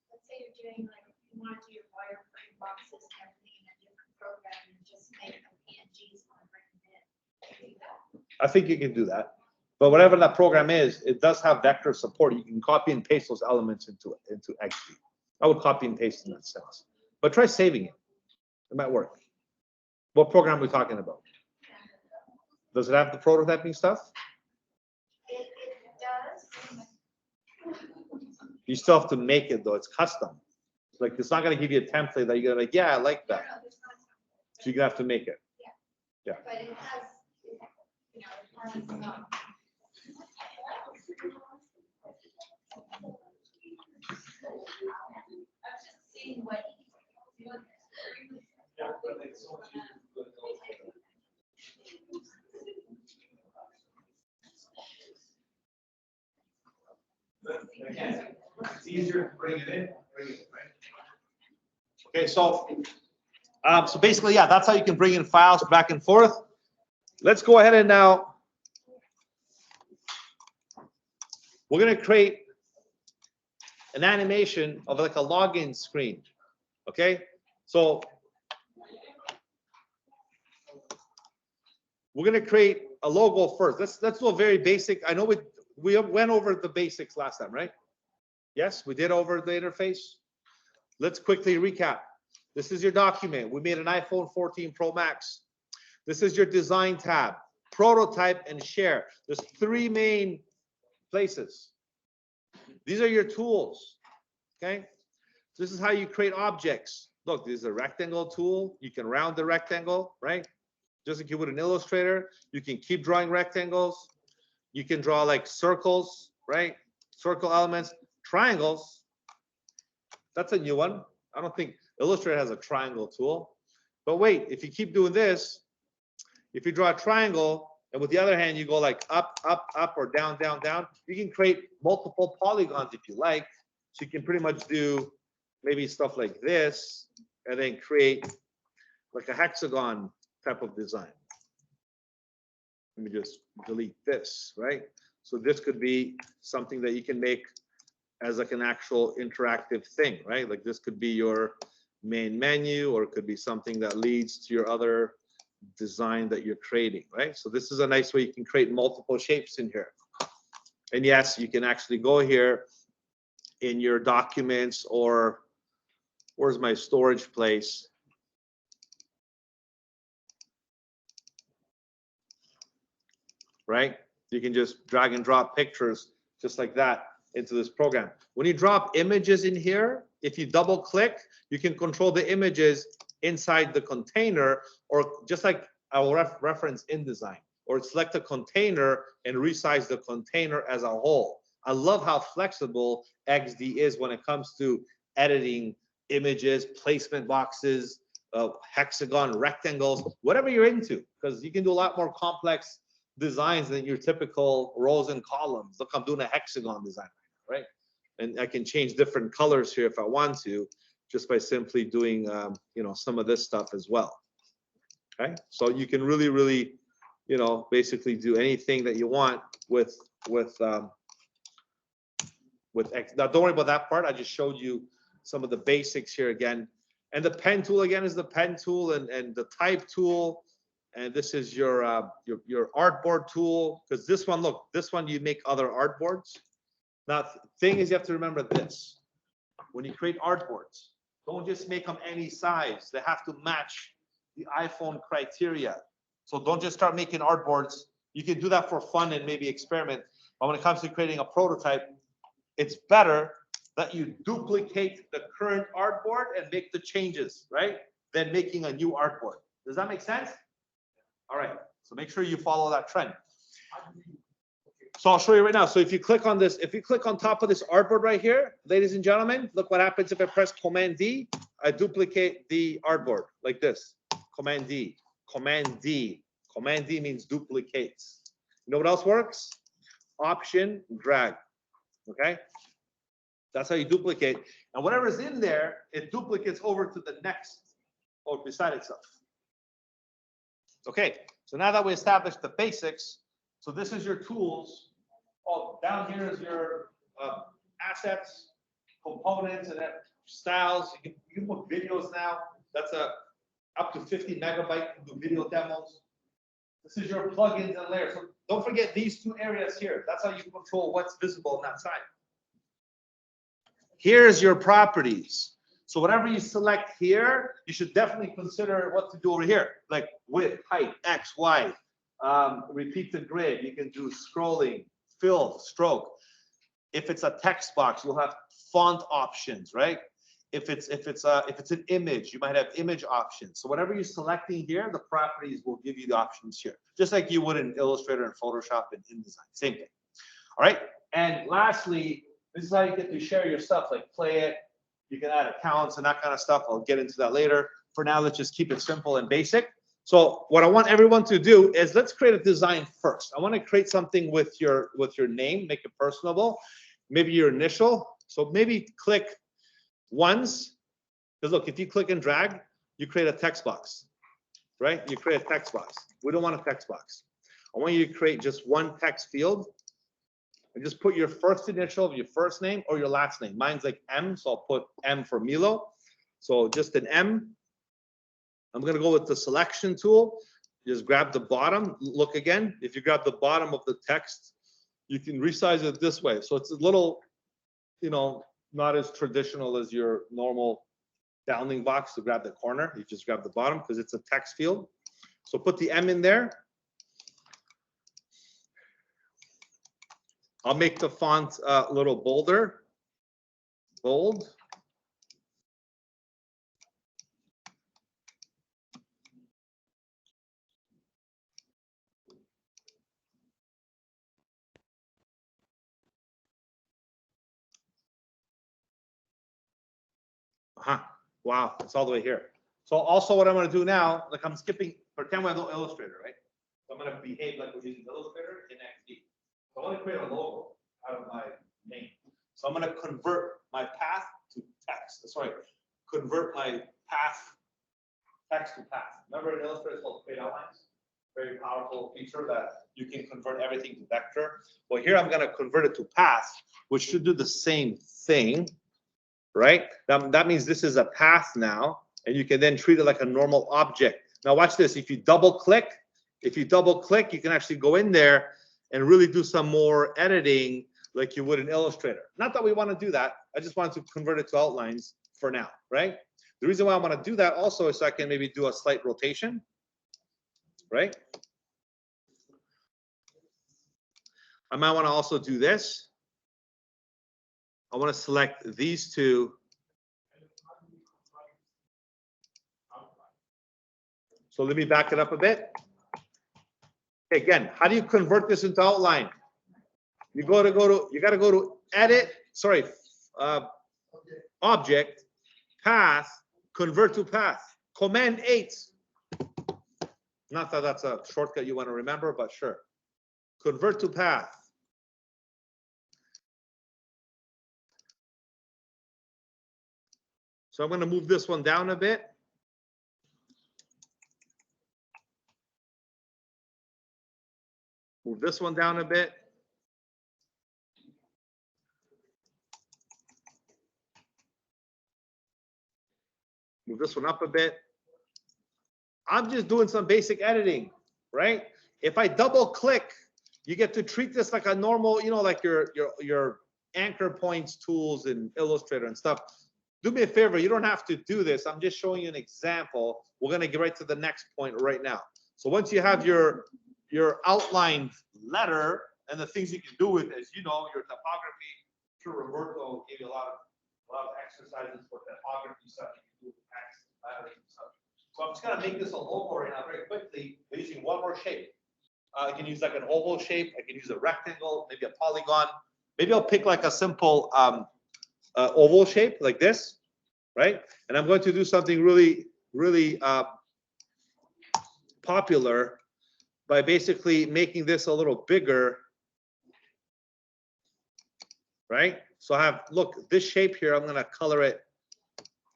let's say you're doing like, you want to do your wireframe boxes and everything in a different program and just make them PNGs and bring them in. I think you can do that. But whatever that program is, it does have vector support. You can copy and paste those elements into XD. I would copy and paste in that sense. But try saving it. It might work. What program are we talking about? Does it have the prototyping stuff? It does. You still have to make it though. It's custom. Like it's not going to give you a template that you're going to like, yeah, I like that. No, there's not. So you're going to have to make it. Yeah. But it has, you know, it has I'm just seeing what. It's easier to bring it in. Okay, so basically, yeah, that's how you can bring in files back and forth. Let's go ahead and now we're going to create an animation of like a login screen. Okay, so we're going to create a logo first. Let's do a very basic. I know we went over the basics last time, right? Yes, we did over the interface. Let's quickly recap. This is your document. We made an iPhone 14 Pro Max. This is your design tab, prototype and share. There's three main places. These are your tools, okay? This is how you create objects. Look, this is a rectangle tool. You can round the rectangle, right? Just like you would in Illustrator. You can keep drawing rectangles. You can draw like circles, right? Circle elements, triangles. That's a new one. I don't think Illustrator has a triangle tool. But wait, if you keep doing this, if you draw a triangle, and with the other hand, you go like up, up, up, or down, down, down, you can create multiple polygons if you like. So you can pretty much do maybe stuff like this, and then create like a hexagon type of design. Let me just delete this, right? So this could be something that you can make as like an actual interactive thing, right? Like this could be your main menu, or it could be something that leads to your other design that you're creating, right? So this is a nice way you can create multiple shapes in here. And yes, you can actually go here in your documents, or where's my storage place? Right? You can just drag and drop pictures just like that into this program. When you drop images in here, if you double click, you can control the images inside the container, or just like I will reference InDesign, or select a container and resize the container as a whole. I love how flexible XD is when it comes to editing images, placement boxes, hexagon, rectangles, whatever you're into, because you can do a lot more complex designs than your typical rows and columns. Look, I'm doing a hexagon design, right? And I can change different colors here if I want to, just by simply doing, you know, some of this stuff as well. Okay, so you can really, really, you know, basically do anything that you want with X. Now, don't worry about that part. I just showed you some of the basics here again. And the pen tool again is the pen tool and the type tool. And this is your artboard tool, because this one, look, this one you make other artboards. Now, thing is, you have to remember this. When you create artboards, don't just make them any size. They have to match the iPhone criteria. So don't just start making artboards. You can do that for fun and maybe experiment. But when it comes to creating a prototype, it's better that you duplicate the current artboard and make the changes, right? Than making a new artboard. Does that make sense? All right, so make sure you follow that trend. So I'll show you right now. So if you click on this, if you click on top of this artboard right here, ladies and gentlemen, look what happens if I press Command D. I duplicate the artboard like this. Command D, Command D. Command D means duplicates. You know what else works? Option drag. Okay? That's how you duplicate. And whatever's in there, it duplicates over to the next or beside itself. Okay, so now that we established the basics, so this is your tools. Oh, down here is your assets, components, and styles. You can put videos now. That's up to 50 megabyte to do video demos. This is your plugins and layers. So don't forget these two areas here. That's how you control what's visible on that side. Here's your properties. So whatever you select here, you should definitely consider what to do over here, like width, height, X, Y, repeat the grid. You can do scrolling, fill, stroke. If it's a text box, you'll have font options, right? If it's an image, you might have image options. So whatever you're selecting here, the properties will give you the options here, just like you would in Illustrator and Photoshop and InDesign, same thing. All right. And lastly, this is how you get to share your stuff, like play it. You can add accounts and that kind of stuff. I'll get into that later. For now, let's just keep it simple and basic. So what I want everyone to do is let's create a design first. I want to create something with your name, make it personable, maybe your initial. So maybe click once, because look, if you click and drag, you create a text box, right? You create a text box. We don't want a text box. I want you to create just one text field. And just put your first initial of your first name or your last name. Mine's like M, so I'll put M for Milo. So just an M. I'm going to go with the selection tool. Just grab the bottom. Look again. If you grab the bottom of the text, you can resize it this way. So it's a little, you know, not as traditional as your normal bounding box to grab the corner. You just grab the bottom because it's a text field. So put the M in there. I'll make the font a little bolder, bold. Wow, it's all the way here. So also what I'm going to do now, like I'm skipping, pretend we have no Illustrator, right? So I'm going to behave like we're using Illustrator in XD. So I want to create a logo out of my name. So I'm going to convert my path to text. Sorry, convert my path text to path. Remember in Illustrator it's called create outlines? Very powerful feature that you can convert everything to vector. Well, here I'm going to convert it to path, which should do the same thing, right? That means this is a path now, and you can then treat it like a normal object. Now watch this. If you double click, you can actually go in there and really do some more editing like you would in Illustrator. Not that we want to do that. I just wanted to convert it to outlines for now, right? The reason why I want to do that also is so I can maybe do a slight rotation, right? I might want to also do this. I want to select these two. So let me back it up a bit. Again, how do you convert this into outline? You got to go to edit, object, path, convert to path. Command 8. Not that that's a shortcut you want to remember, but sure. Convert to path. So I'm going to move this one down a bit. Move this one down a bit. Move this one up a bit. I'm just doing some basic editing, right? If I double click, you get to treat this like a normal, you know, like your anchor points tools in Illustrator and stuff. Do me a favor, you don't have to do this. I'm just showing you an example. We're gonna get right to the next point right now. So once you have your outlined letter and the things you can do with it, as you know, your typography, sure Roberto gave you a lot of exercises for typography stuff you can do with text, letters and stuff. So I'm just gonna make this a logo right now very quickly by using one more shape. I can use like an oval shape. I can use a rectangle, maybe a polygon. Maybe I'll pick like a simple oval shape like this, right? And I'm going to do something really, really popular by basically making this a little bigger, right? So I have, look, this shape here, I'm going to color it.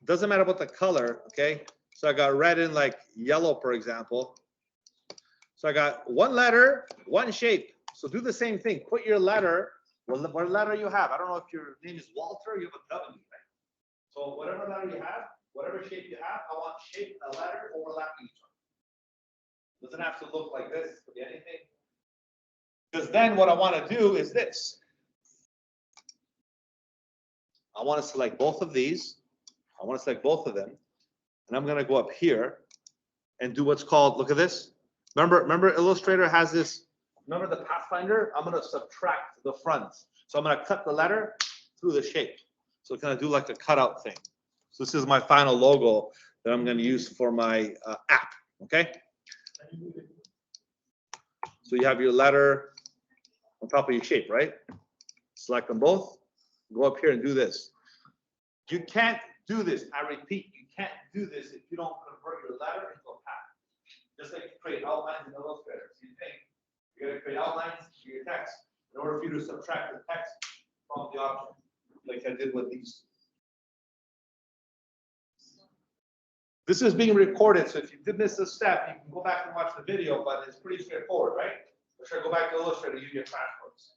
Doesn't matter about the color, okay? So I got red and like yellow, for example. So I got one letter, one shape. So do the same thing. Put your letter, what letter you have. I don't know if your name is Walter, you have a W, right? So whatever letter you have, whatever shape you have, I want shape and a letter overlapping each other. Doesn't have to look like this, it could be anything. Because then what I want to do is this. I want to select both of these. I want to select both of them. And I'm going to go up here and do what's called, look at this. Remember Illustrator has this, remember the Pathfinder? I'm going to subtract the front. So I'm going to cut the letter through the shape. So it's going to do like a cutout thing. So this is my final logo that I'm going to use for my app, okay? So you have your letter on top of your shape, right? Select them both, go up here and do this. You can't do this, I repeat, you can't do this if you don't convert your letter into a path. Just like you create outlines in Illustrator. Same thing. You gotta create outlines for your text in order for you to subtract the text from the object, like I did with these. This is being recorded, so if you did miss a step, you can go back and watch the video, but it's pretty straightforward, right? Or should I go back to Illustrator, use your crash course?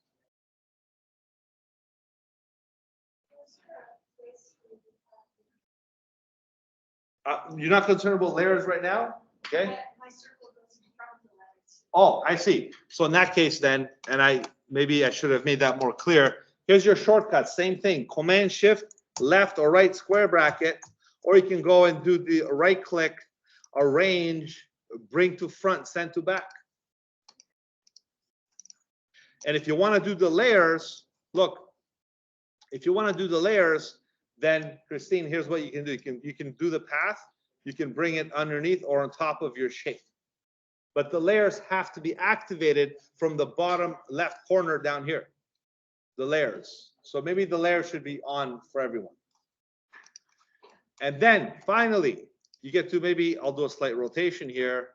You're not concerned about layers right now? Okay. My circle goes in front of the letters. Oh, I see. So in that case then, and maybe I should have made that more clear. Here's your shortcut, same thing. Command Shift, left or right square bracket, or you can go and do the right click, arrange, bring to front, send to back. And if you want to do the layers, look, if you want to do the layers, then Christine, here's what you can do. You can do the path, you can bring it underneath or on top of your shape. But the layers have to be activated from the bottom left corner down here. The layers. So maybe the layer should be on for everyone. And then finally, you get to maybe, I'll do a slight rotation here.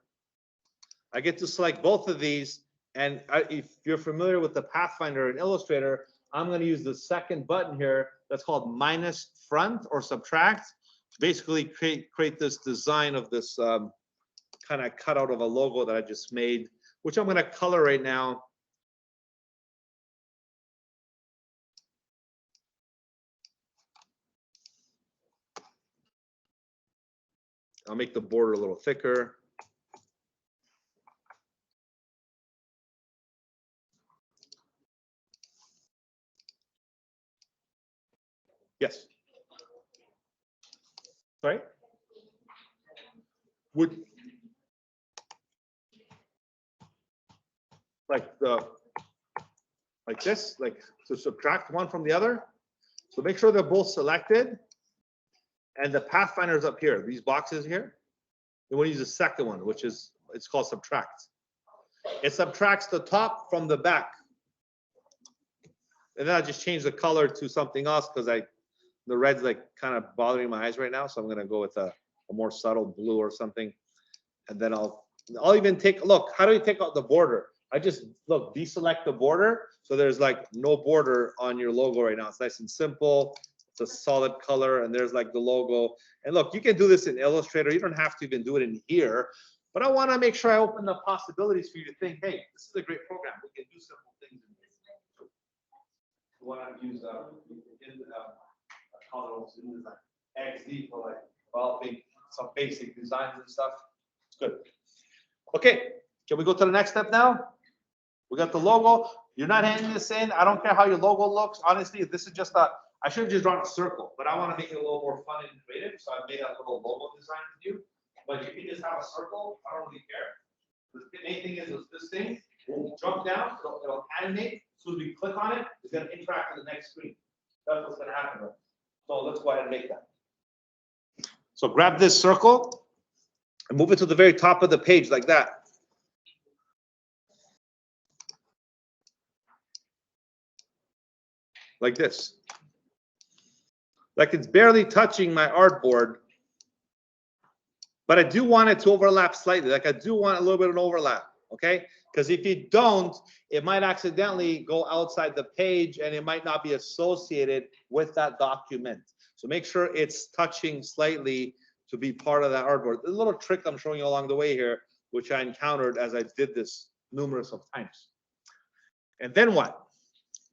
I get to select both of these. And if you're familiar with the Pathfinder and Illustrator, I'm going to use the second button here that's called minus front or subtract to basically create this design of this kind of cutout of a logo that I just made, which I'm going to color right now. I'll make the border a little thicker. Yes. Sorry? Would like this, like to subtract one from the other. So make sure they're both selected. And the Pathfinder is up here, these boxes here. You want to use the second one, which is, it's called subtract. It subtracts the top from the back. And then I just change the color to something else because the red's like kind of bothering my eyes right now. So I'm going to go with a more subtle blue or something. And then I'll even take, look, how do you take out the border? I just, look, deselect the border. So there's like no border on your logo right now. It's nice and simple. It's a solid color and there's like the logo. And look, you can do this in Illustrator. You don't have to even do it in here. But I want to make sure I open the possibilities for you to think, hey, this is a great program. We can do simple things in this. You want to use colors in design. XD for like developing some basic designs and stuff. It's good. Okay, can we go to the next step now? We got the logo. You're not handing this in. I don't care how your logo looks. Honestly, this is just I should have just drawn a circle, but I want to make it a little more fun and creative. So I made a little logo design for you. But you can just have a circle. I don't really care. The main thing is this thing will jump down. It'll animate. As soon as we click on it, it's going to interact with the next screen. That's what's going to happen. Right? So let's go ahead and make that. So grab this circle and move it to the very top of the page like that. Like this. Like it's barely touching my artboard, but I do want it to overlap slightly. Like I do want a little bit of an overlap, okay? Because if you don't, it might accidentally go outside the page and it might not be associated with that document. So make sure it's touching slightly to be part of that artboard. A little trick I'm showing you along the way here, which I encountered as I did this numerous of times. And then what?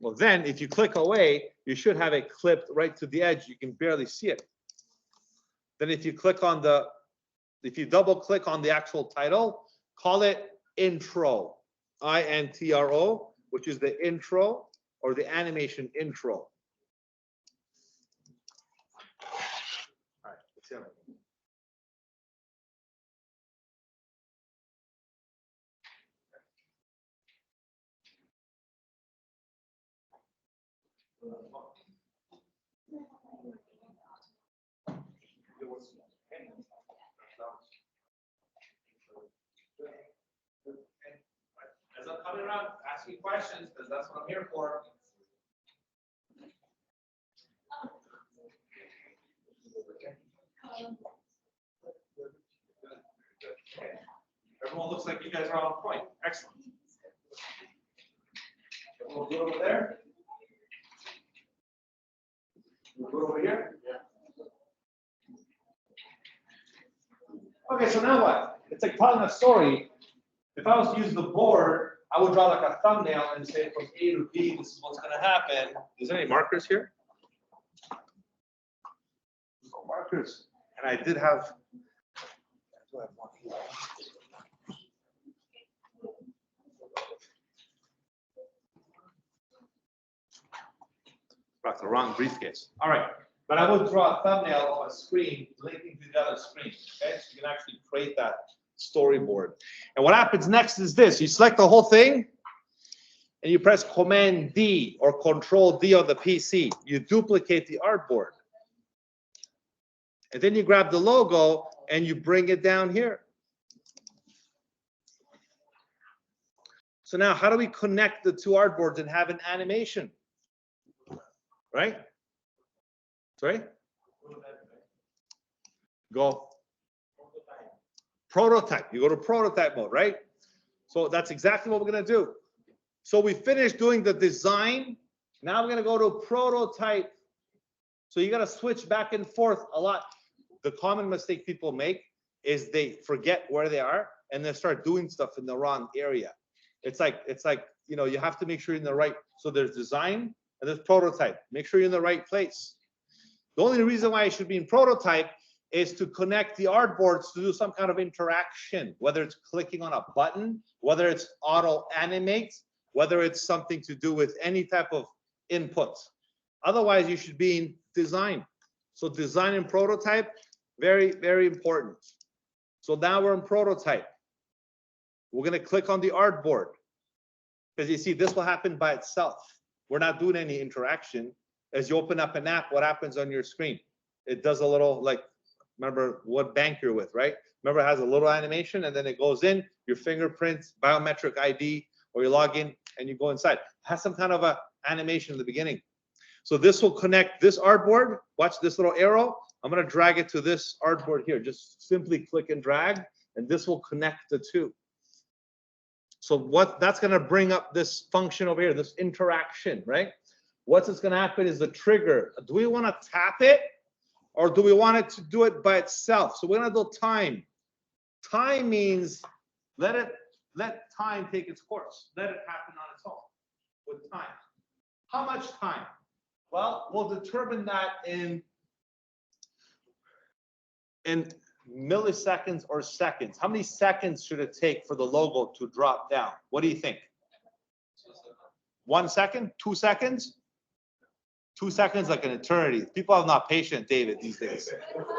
Well, then if you click away, you should have it clipped right to the edge. You can barely see it. Then if you double click on the actual title, call it intro, INTRO, which is the intro or the animation intro. All right, let's see. As I'm coming around, ask me questions because that's what I'm here for. Everyone looks like you guys are on point. Excellent. Everyone good over there? We're good over here? Okay, so now what? It's like telling a story. If I was to use the board, I would draw like a thumbnail and say from A to B, this is what's going to happen. Is there any markers here? No markers. And I did have one here. Brought the wrong briefcase. All right. But I would draw a thumbnail of a screen linking to the other screen. Okay, so you can actually create that storyboard. And what happens next is this: you select the whole thing and you press Command D or Control D on the PC. You duplicate the artboard. And then you grab the logo and you bring it down here. So now how do we connect the two artboards and have an animation? Right? Sorry? Go. Prototype. You go to prototype mode, right? So that's exactly what we're going to do. So we finished doing the design. Now we're going to go to prototype. So you got to switch back and forth a lot. The common mistake people make is they forget where they are and they start doing stuff in the wrong area. It's like, you know, you have to make sure you're in the right. So there's design and there's prototype. Make sure you're in the right place. The only reason why it should be in prototype is to connect the artboards to do some kind of interaction, whether it's clicking on a button, whether it's auto animate, whether it's something to do with any type of input. Otherwise, you should be in design. So design and prototype, very, very important. So now we're in prototype. We're going to click on the artboard because you see this will happen by itself. We're not doing any interaction. As you open up an app, what happens on your screen? It does a little, like, remember what bank you're with, right? Remember it has a little animation and then it goes in, your fingerprint, biometric ID, or you log in and you go inside. It has some kind of a animation in the beginning. So this will connect this artboard. Watch this little arrow. I'm going to drag it to this artboard here. Just simply click and drag, and this will connect the two. So what that's going to bring up this function over here, this interaction, right? What's going to happen is the trigger. Do we want to tap it or do we want it to do it by itself? So we're going to do time. Time means let time take its course. Let it happen on its own with time. How much time? Well, we'll determine that in in milliseconds or seconds. How many seconds should it take for the logo to drop down? What do you think? 1 second? 2 seconds? 2 seconds like an eternity. People are not patient, David, these days.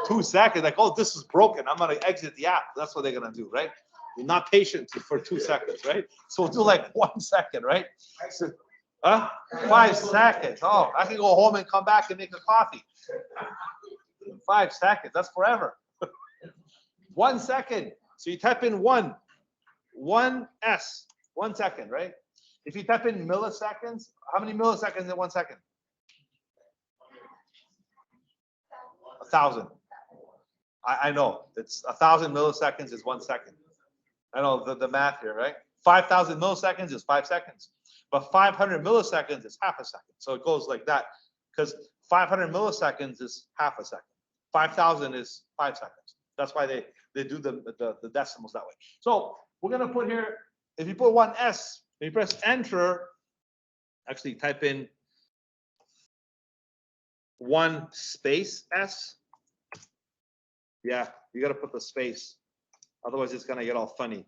2 seconds, like, oh, this is broken. I'm gonna exit the app. That's what they're gonna do, right? You're not patient for 2 seconds, right? So we'll do like 1 second, right? So, 5 seconds. Oh, I can go home and come back and make a coffee. 5 seconds, that's forever. 1 second. So you type in one S, 1 second, right? If you type in milliseconds, how many milliseconds in 1 second? 1,000. I know it's 1,000 milliseconds is 1 second. I know the math here, right? 5,000 milliseconds is 5 seconds, but 500 milliseconds is half a second. So it goes like that because 500 milliseconds is half a second. 5,000 is 5 seconds. That's why they do the decimals that way. So we're gonna put here, if you put 1S, if you press enter, actually type in 1 space S. Yeah, you gotta put the space. Otherwise it's gonna get all funny.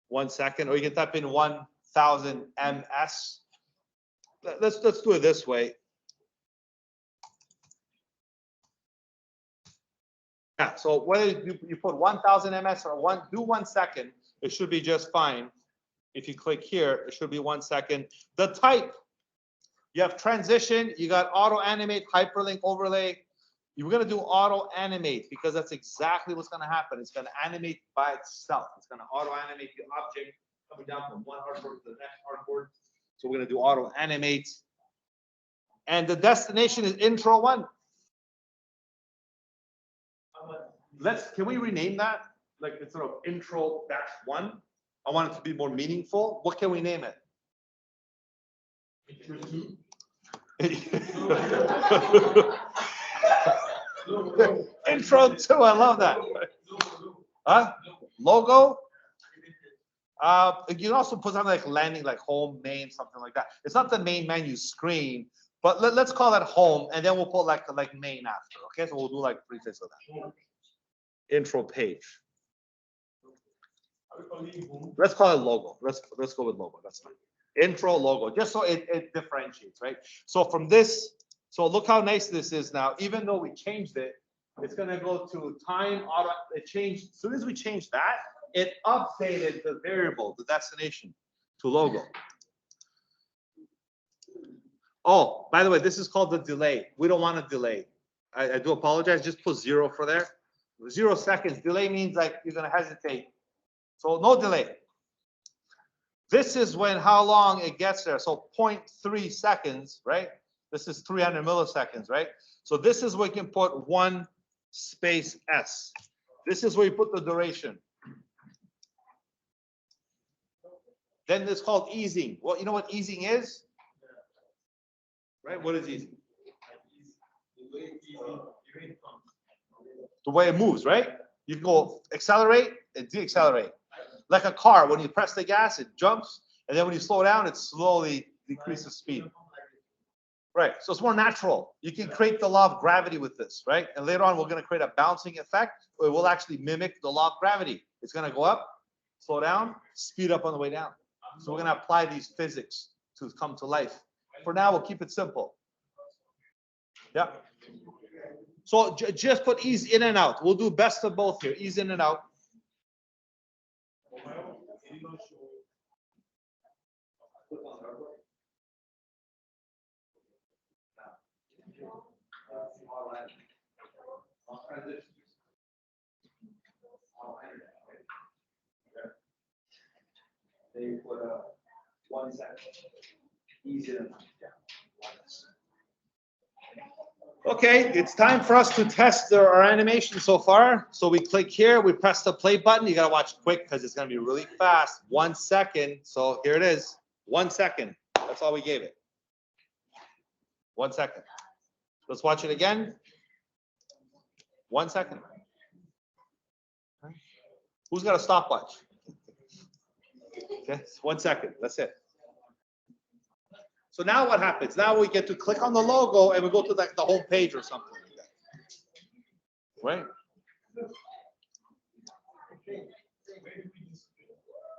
1 second, or you can type in 1,000 MS. Let's do it this way. Yeah, so whether you put 1,000 MS or do 1 second, it should be just fine. If you click here, it should be 1 second. The type, you have transition, you got auto animate, hyperlink, overlay. You're gonna do auto animate because that's exactly what's gonna happen. It's gonna animate by itself. It's gonna auto animate the object coming down from one artboard to the next artboard. So we're gonna do auto animate. And the destination is intro 1. Can we rename that? Like instead of intro -1, I want it to be more meaningful. What can we name it? Intro 2, I love that. Huh? Logo? You can also put something like landing, like home, main, something like that. It's not the main menu screen, but let's call that home, and then we'll put like main after. Okay, so we'll do like prefix of that. Intro page. Let's call it logo. Let's go with logo. That's fine. Intro logo, just so it differentiates, right? So from this, so look how nice this is now. Even though we changed it, it's gonna go to time auto. It changed as soon as we changed that. It updated the variable, the destination, to logo. Oh, by the way, this is called the delay. We don't want a delay. I do apologize. Just put 0 for there. 0 seconds. Delay means like you're gonna hesitate. So no delay. This is how long it gets there. So 0.3 seconds, right? This is 300 milliseconds, right? So this is where you can put 1 space S. This is where you put the duration. Then it's called easing. Well, you know what easing is? Right? What is easing? The way it moves, right? You go accelerate and deaccelerate. Like a car, when you press the gas, it jumps, and then when you slow down, it slowly decreases speed. Right, so it's more natural. You can create the law of gravity with this, right? And later on, we're gonna create a bouncing effect, where it will actually mimic the law of gravity. It's gonna go up, slow down, speed up on the way down. So we're gonna apply these physics to come to life. For now, we'll keep it simple. Yeah. So just put ease in and out. We'll do best of both here, ease in and out. They put 1 second. Ease in and out. Okay, it's time for us to test our animation so far. So we click here, we press the play button. You gotta watch quick because it's gonna be really fast. 1 second. So here it is. 1 second. That's all we gave it. 1 second. Let's watch it again. 1 second. Who's got a stopwatch? Okay, 1 second. That's it. So now what happens? Now we get to click on the logo and we go to the home page or something like that. right?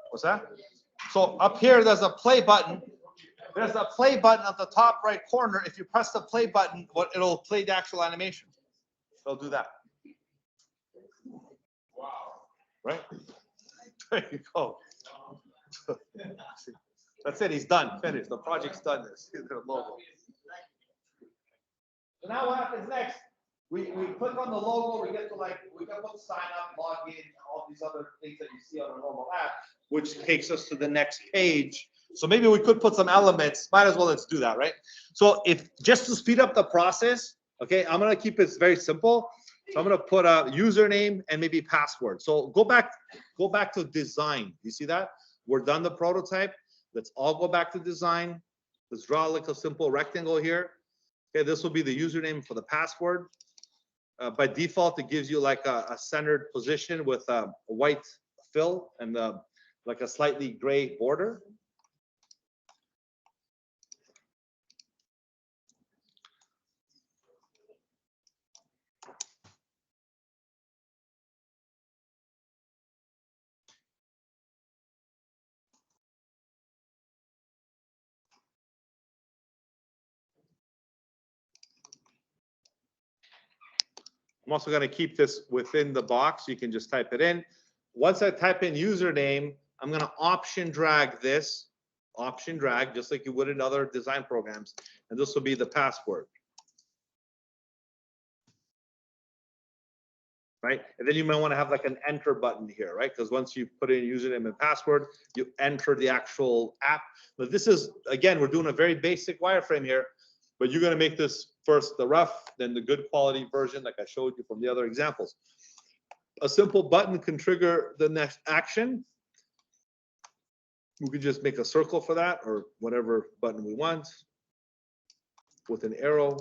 What's that? So up here, there's a play button. There's a play button at the top right corner. If you press the play button, it'll play the actual animation. It'll do that. Wow. Right? There you go. That's it. He's done. Finished. The project's done. This. Here's the logo. So now what happens next? We click on the logo. We get to we can put sign up, log in, all these other things that you see on a normal app, which takes us to the next page. So maybe we could put some elements. Might as well let's do that, right? So if just to speed up the process, okay, I'm gonna keep it very simple. So I'm gonna put a username and maybe password. So go back to design. You see that? We're done the prototype. Let's all go back to design. Let's draw like a simple rectangle here. Okay, this will be the username for the password. By default, it gives you like a centered position with a white fill and like a slightly gray border. I'm also going to keep this within the box. You can just type it in. Once I type in username, I'm going to option drag this, option drag, just like you would in other design programs. And this will be the password. Right? And then you might want to have like an enter button here, right? Because once you put in username and password, you enter the actual app. But this is, again, we're doing a very basic wireframe here, but you're going to make this first the rough, then the good quality version, like I showed you from the other examples. A simple button can trigger the next action. We could just make a circle for that or whatever button we want with an arrow.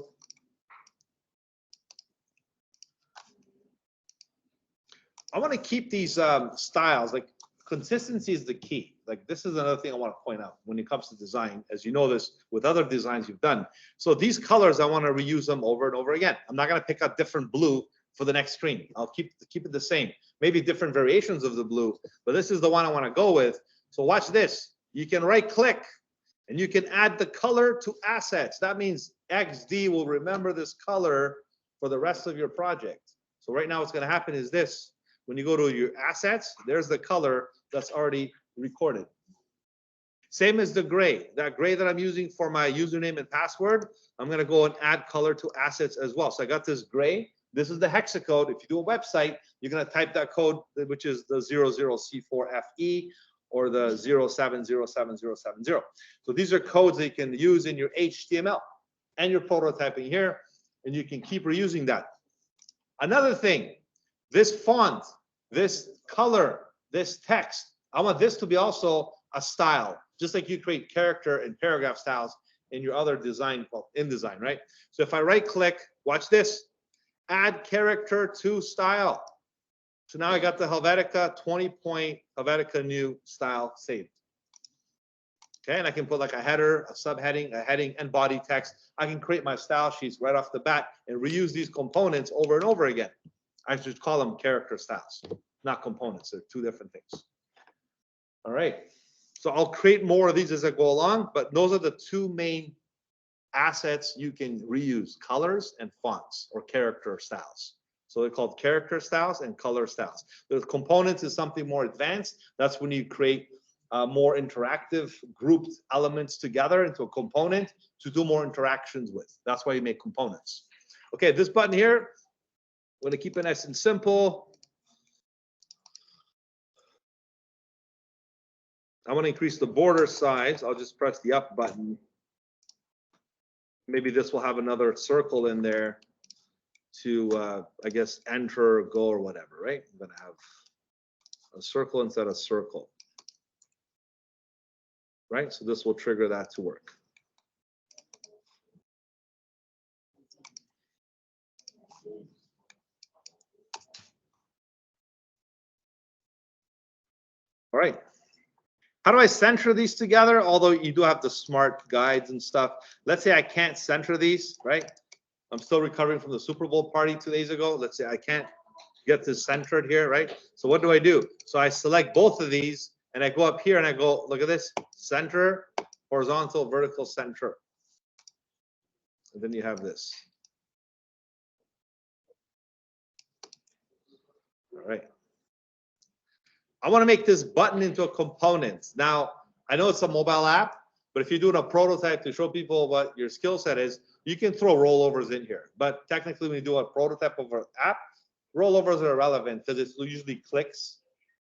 I want to keep these styles, like consistency is the key. Like this is another thing I want to point out when it comes to design, as you know this with other designs you've done. So these colors, I want to reuse them over and over again. I'm not going to pick up different blue for the next screen. I'll keep it the same. Maybe different variations of the blue, but this is the one I want to go with. So watch this. You can right click and you can add the color to assets. That means XD will remember this color for the rest of your project. So right now what's going to happen is this. When you go to your assets, there's the color that's already recorded. Same as the gray. That gray that I'm using for my username and password, I'm going to go and add color to assets as well. So I got this gray. This is the hexacode. If you do a website, you're going to type that code, which is the 00C4FE or the 0707070. So these are codes that you can use in your HTML and your prototyping here, and you can keep reusing that. Another thing, this font, this color, this text, I want this to be also a style, just like you create character and paragraph styles in your other design, well, InDesign, right? So if I right click, watch this, add character to style. So now I got the Helvetica 20-point Helvetica new style saved. Okay, and I can put like a header, a subheading, a heading, and body text. I can create my style sheets right off the bat and reuse these components over and over again. I should call them character styles, not components. They're two different things. All right. So I'll create more of these as I go along, but those are the two main assets you can reuse, colors and fonts or character styles. So they're called character styles and color styles. The components is something more advanced. That's when you create more interactive grouped elements together into a component to do more interactions with. That's why you make components. Okay, this button here, I'm going to keep it nice and simple. I want to increase the border size. I'll just press the up button. Maybe this will have another circle in there to, I guess, enter, go, or whatever, right? I'm going to have a circle instead of circle, right? So this will trigger that to work. All right. How do I center these together? Although you do have the smart guides and stuff. Let's say I can't center these, right? I'm still recovering from the Super Bowl party 2 days ago. Let's say I can't get this centered here, right? So what do? So I select both of these and I go up here and I go, look at this, center, horizontal, vertical center. And then you have this. All right. I want to make this button into a component. Now, I know it's a mobile app, but if you're doing a prototype to show people what your skill set is, you can throw rollovers in here. But technically, when you do a prototype of an app, rollovers are irrelevant because it's usually clicks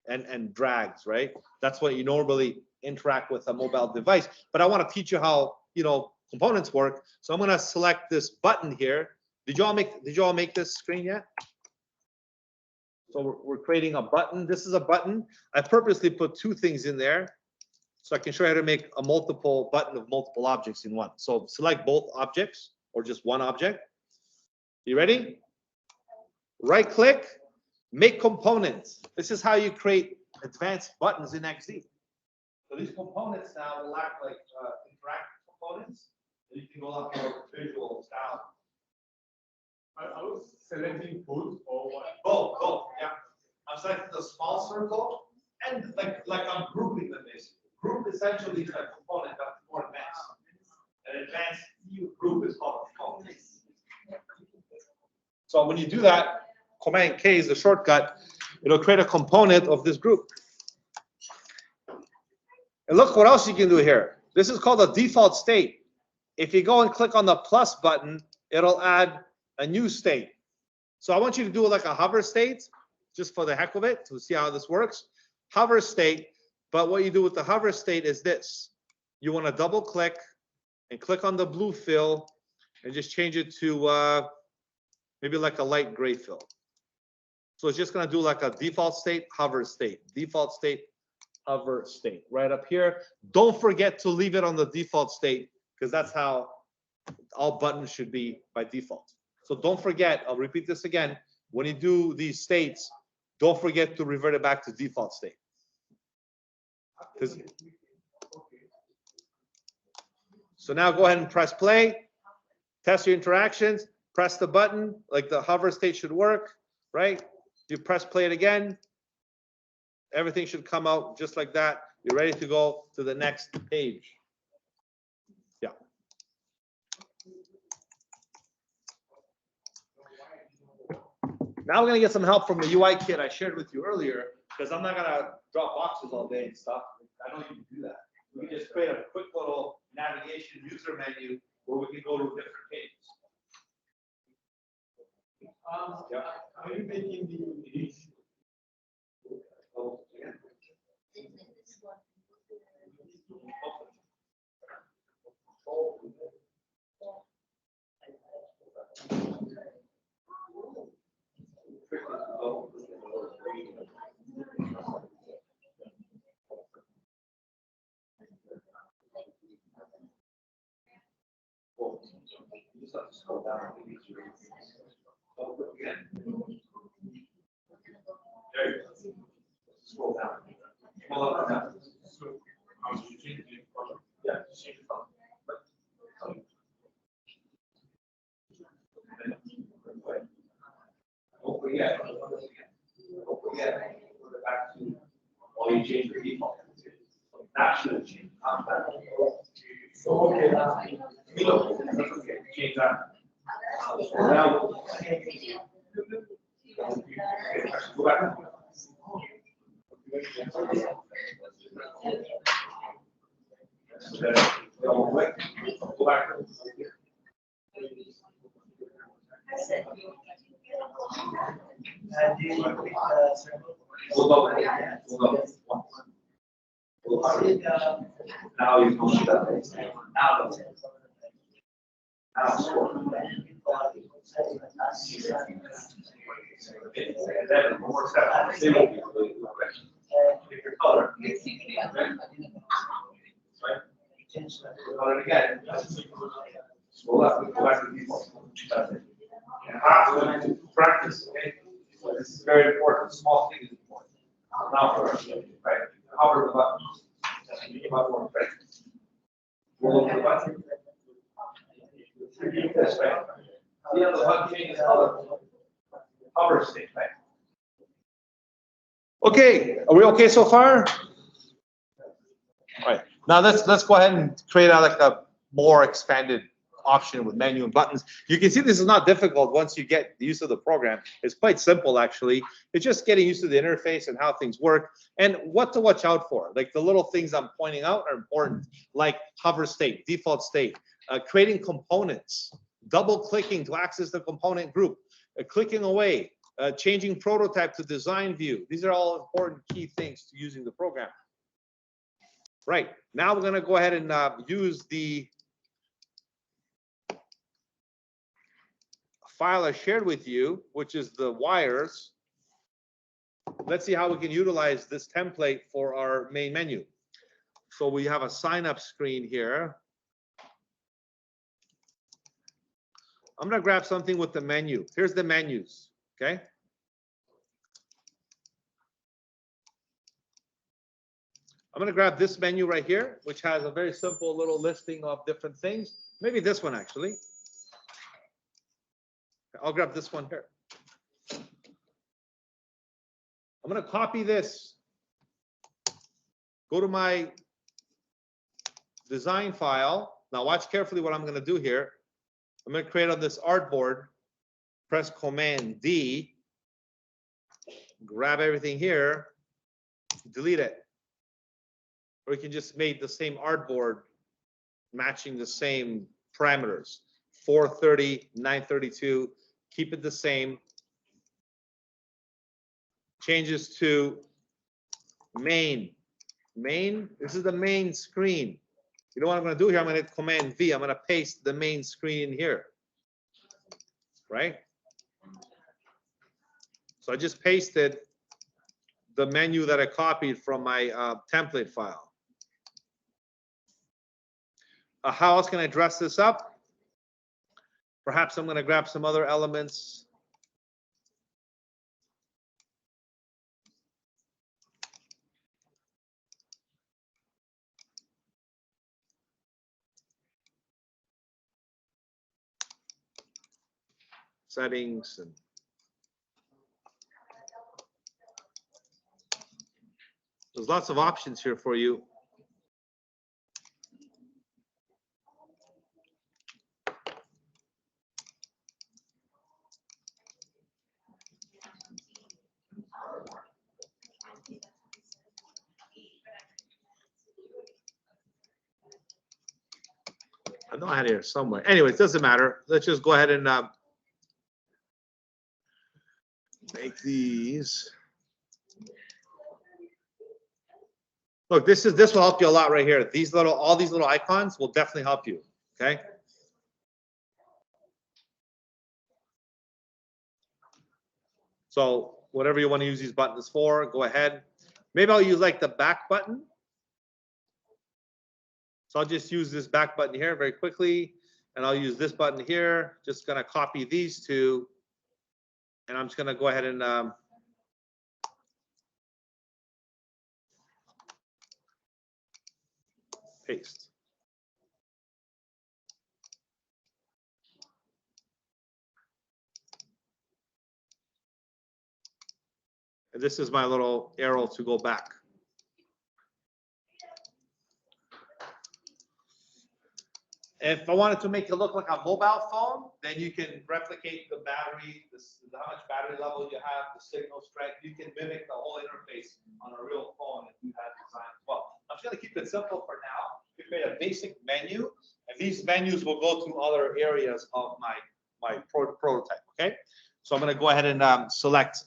and drags, right? That's what you normally interact with a mobile device. But I want to teach you how, components work. So I'm going to select this button here. Did you all make this screen yet? So we're creating a button. This is a button. I purposely put two things in there so I can show you how to make a multiple button of multiple objects in one. So select both objects or just one object. You ready? Right click, make components. This is how you create advanced buttons in XD. So these components now will act like interactive components. And you can go up to visual style. I was selecting both or what? Both, yeah. I'm selecting the small circle and like I'm grouping them basically. Group essentially is a component that's more advanced. An advanced group is called a component. So when you do that, Command K is the shortcut. It'll create a component of this group. And look what else you can do here. This is called a default state. If you go and click on the plus button, it'll add a new state. So I want you to do like a hover state, just for the heck of it, to see how this works. Hover state, but what you do with the hover state is this. You want to double click and click on the blue fill and just change it to maybe like a light gray fill. So it's just going to do like a default state, hover state, default state, hover state right up here. Don't forget to leave it on the default state because that's how all buttons should be by default. So don't forget, I'll repeat this again. When you do these states, don't forget to revert it back to default state. So now go ahead and press play, test your interactions, press the button, like the hover state should work, right? You press play it again, everything should come out just like that. You're ready to go to the next page. Yeah. Now we're gonna get some help from the UI kit I shared with you earlier, because I'm not gonna drop boxes all day and stuff. I know you can do that. We can just create a quick little navigation user menu where we can go to different pages. Are you making the Scroll down. so how do you change the color? Yeah, change the color. Don't forget, go back to all you change the default. That should change. So okay, Okay, change that. Now, go back. Go back. Now you can see that. Now score. And then one more step. Pick your color. Right? Color again. Scroll up. Go back to the default. And how to practice. Okay. So this is very important. Small thing is important. Now first, right? Hover the button. Right? Roll the button. This way. The other one change is Humber state, right? Okay, are we okay so far? All right, now let's go ahead and create like a more expanded option with menu and buttons. You can see this is not difficult once you get used to the program. It's quite simple actually. It's just getting used to the interface and how things work and what to watch out for. Like the little things I'm pointing out are important, like hover state, default state, creating components, double clicking to access the component group, clicking away, changing prototype to design view. These are all important key things to using the program. Right, now we're gonna go ahead and use the file I shared with you, which is the wires. Let's see how we can utilize this template for our main menu. So we have a sign up screen here. I'm gonna grab something with the menu. Here's the menus, okay? I'm gonna grab this menu right here, which has a very simple little listing of different things. Maybe this one actually. I'll grab this one here. I'm gonna copy this. Go to my design file. Now watch carefully what I'm gonna do here. I'm gonna create on this artboard, press Command D, grab everything here, delete it. Or you can just make the same artboard matching the same parameters. 430, 932, keep it the same. Changes to main. Main, this is the main screen. You know what I'm gonna do here? I'm gonna hit Command V. I'm gonna paste the main screen in here, right? So I just pasted the menu that I copied from my template file. How else can I dress this up? Perhaps I'm gonna grab some other elements. Settings and there's lots of options here for you. I know I had it here somewhere. Anyway, it doesn't matter. Let's just go ahead and make these. Look, this will help you a lot right here. All these little icons will definitely help you. Okay. So whatever you want to use these buttons for, go ahead. Maybe I'll use like the back button. So I'll just use this back button here very quickly, and I'll use this button here. Just gonna copy these two, and I'm just gonna go ahead and paste. And this is my little arrow to go back. If I wanted to make it look like a mobile phone, then you can replicate the battery, how much battery level you have, the signal strength. You can mimic the whole interface on a real phone if you have design as well. I'm just going to keep it simple for now. We create a basic menu, and these menus will go to other areas of my prototype. Okay, so I'm going to go ahead and select.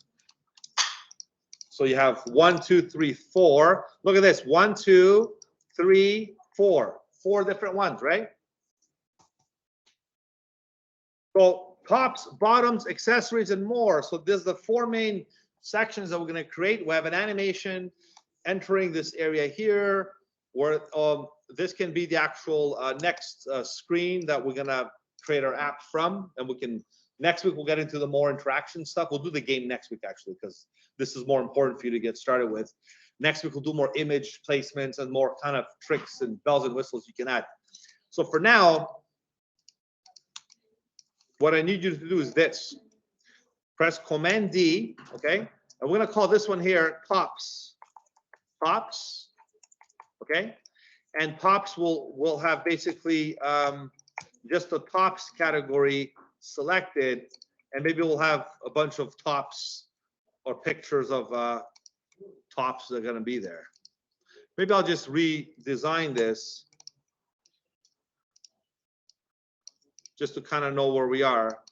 So you have 1, 2, 3, 4. Look at this: 1, 2, 3, 4. 4 different ones, right? So tops, bottoms, accessories, and more. So there's the 4 main sections that we're going to create. We have an animation entering this area here, where this can be the actual next screen that we're going to create our app from. And we can, next week, we'll get into the more interaction stuff. We'll do the game next week, actually, because this is more important for you to get started with. Next week, we'll do more image placements and more kind of tricks and bells and whistles you can add. So for now, what I need you to do is this. Press Command D, okay? And we're gonna call this one here tops. Tops, okay? And tops will have basically just the tops category selected, and maybe we'll have a bunch of tops or pictures of tops that are gonna be there. Maybe I'll just redesign this just to kind of know where we are.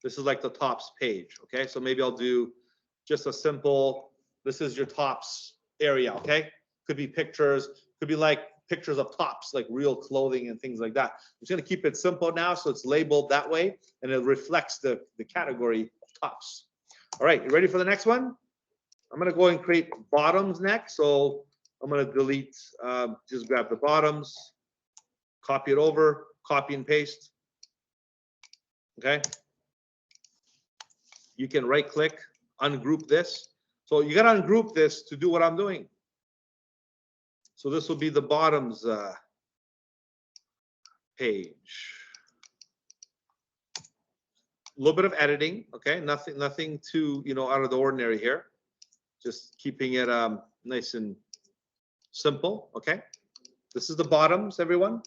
This is like the tops page, okay? So maybe I'll do just a simple, this is your tops area, okay? Could be pictures, could be like pictures of tops, like real clothing and things like that. I'm just gonna keep it simple now, so it's labeled that way, and it reflects the category of tops. All right, you ready for the next one? I'm gonna go and create bottoms next. So I'm gonna delete, just grab the bottoms, copy it over, copy and paste. Okay. You can right click, ungroup this. So you gotta ungroup this to do what I'm doing. So this will be the bottoms page. A little bit of editing, okay? Nothing too, out of the ordinary here. Just keeping it nice and simple, okay? This is the bottoms, everyone.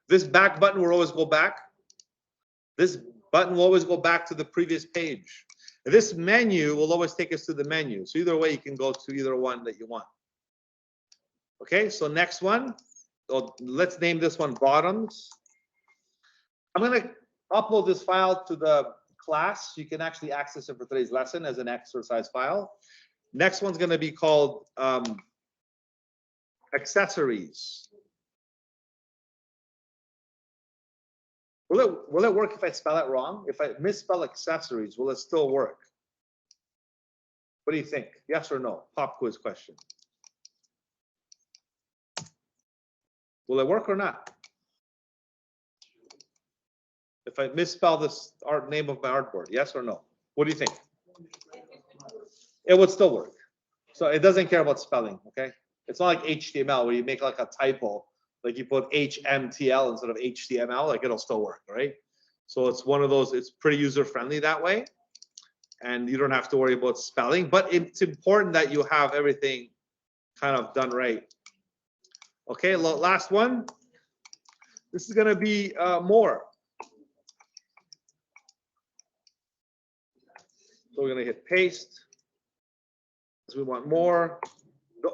This back button will always go back. This button will always go back to the previous page. This menu will always take us to the menu. So either way, you can go to either one that you want. Okay, so next one. So let's name this one bottoms. I'm going to upload this file to the class. You can actually access it for today's lesson as an exercise file. Next one's going to be called accessories. Will it work if I spell it wrong? If I misspell accessories, will it still work? What do you think? Yes or no? Pop quiz question. Will it work or not? If I misspell this name of my artboard, yes or no? What do you think? It would still work. So it doesn't care about spelling, okay? It's not like HTML where you make like a typo, like you put HMTL instead of HTML, like it'll still work, right? So it's one of those, it's pretty user friendly that way. And you don't have to worry about spelling, but it's important that you have everything kind of done right. Okay, last one. This is gonna be more. So we're gonna hit paste. So we want more.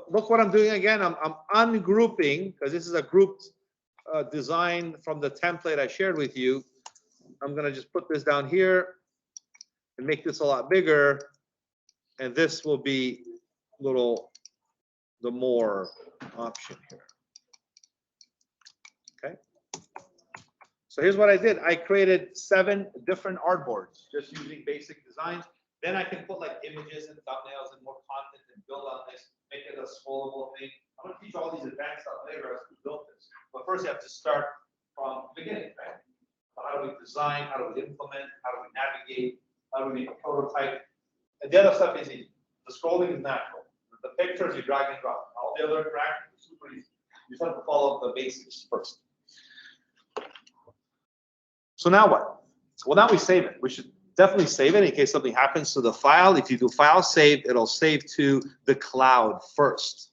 Look what I'm doing again. I'm ungrouping because this is a grouped design from the template I shared with you. I'm gonna just put this down here and make this a lot bigger. And this will be the more option here. Okay. So here's what I did. I created 7 different artboards just using basic designs. Then I can put like images and thumbnails and more content and build on this, make it a scrollable thing. I'm gonna teach all these advanced stuff later as we build this. But first you have to start from the beginning, right? So how do we design? How do we implement? How do we navigate? How do we make a prototype? And the other stuff is easy. The scrolling is natural. The pictures you drag and drop. All the other interactions are super easy. You just have to follow the basics first. So now what? Well, now we save it. We should definitely save it in case something happens to the file. If you do file save, it'll save to the cloud first.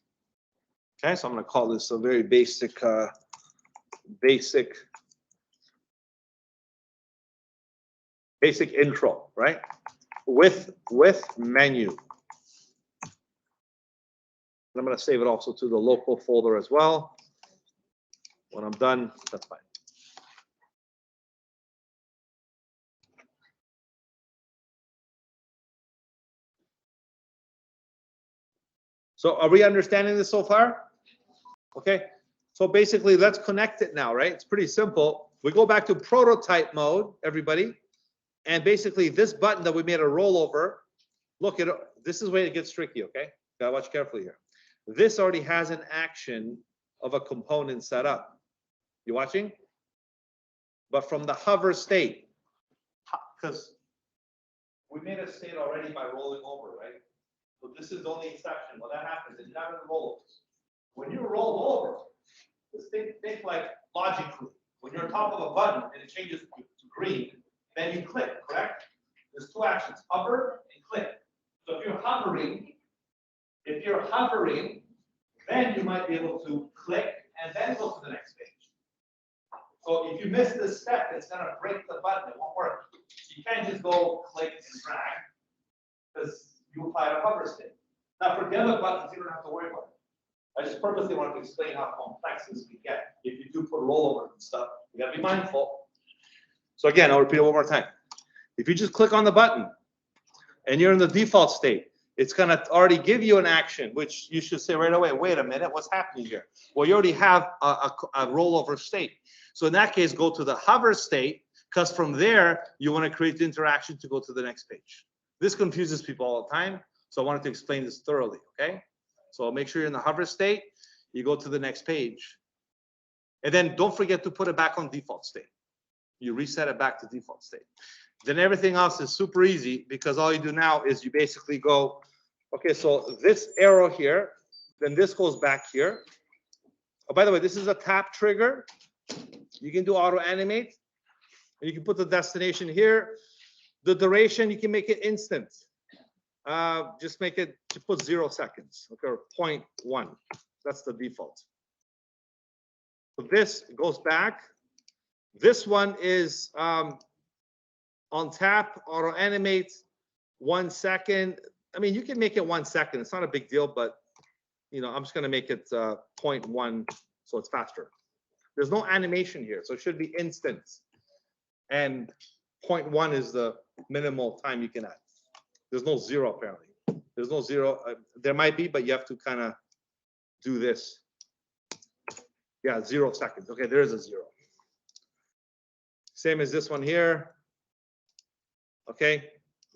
Okay, so I'm going to call this a very basic intro, right? With menu. I'm going to save it also to the local folder as well. When I'm done, that's fine. So are we understanding this so far? Okay, so basically let's connect it now, right? It's pretty simple. We go back to prototype mode, everybody. And basically this button that we made a rollover, look at it, this is where it gets tricky, okay? Gotta watch carefully here. This already has an action of a component set up. You watching? But from the hover state, because we made a state already by rolling over, right? So this is the only exception. When that happens, it's not going to roll over. When you roll over, think like logically. When you're on top of a button and it changes to green, then you click, correct? There's two actions, hover and click. So if you're hovering, then you might be able to click and then go to the next page. So if you miss this step, it's gonna break the button, it won't work. You can't just go click and drag, because you apply a hover state. Now for the other buttons, you don't have to worry about it. I just purposely wanted to explain how complex this can get. If you do put rollovers and stuff, you gotta be mindful. So again, I'll repeat it one more time. If you just click on the button and you're in the default state, it's gonna already give you an action, which you should say right away, wait a minute, what's happening here? Well, you already have a rollover state. So in that case, go to the hover state, because from there, you wanna create the interaction to go to the next page. This confuses people all the time, so I wanted to explain this thoroughly, okay? So make sure you're in the hover state, you go to the next page. And then don't forget to put it back on default state. You reset it back to default state. Then everything else is super easy, because all you do now is you basically go, okay, so this arrow here, then this goes back here. Oh, by the way, this is a tap trigger. You can do auto animate, and you can put the destination here. The duration, you can make it instant. Just make it, to put 0 seconds, okay, or 0.1. That's the default. So this goes back. This one is on tap, auto animate, 1 second. I mean, you can make it 1 second. It's not a big deal, but I'm just gonna make it 0.1, so it's faster. There's no animation here, so it should be instant. And 0.1 is the minimal time you can add. There's no 0 apparently. There's no 0. There might be, but you have to kind of do this. Yeah, 0 seconds. Okay, there is a 0. Same as this one here. Okay,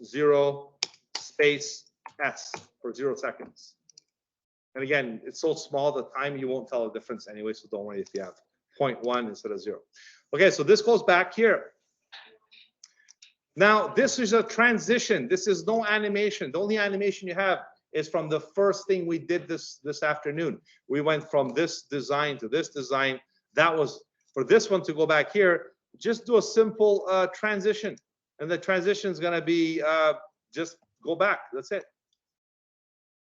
0 space S for 0 seconds. And again, it's so small, the time you won't tell the difference anyway, so don't worry if you have 0.1 instead of 0. Okay, so this goes back here. Now, this is a transition. This is no animation. The only animation you have is from the first thing we did this afternoon. We went from this design to this design. That was, for this one to go back here, just do a simple transition. And the transition is going to be just go back. That's it.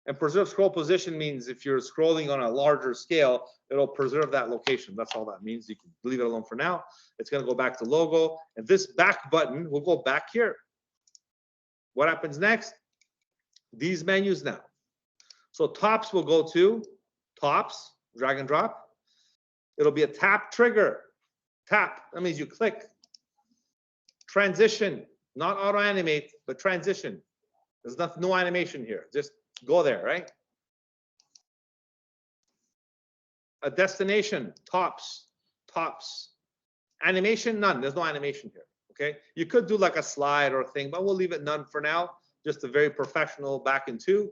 And preserve scroll position means if you're scrolling on a larger scale, it'll preserve that location. That's all that means. You can leave it alone for now. It's going to go back to logo. And this back button will go back here. What happens next? These menus now. So tops will go to tops, drag and drop. It'll be a tap trigger. Tap, that means you click. Transition, not auto animate, but transition. There's no animation here. Just go there, right? A destination, tops. Animation, none. There's no animation here, okay? You could do like a slide or a thing, but we'll leave it none for now. Just a very professional back and two,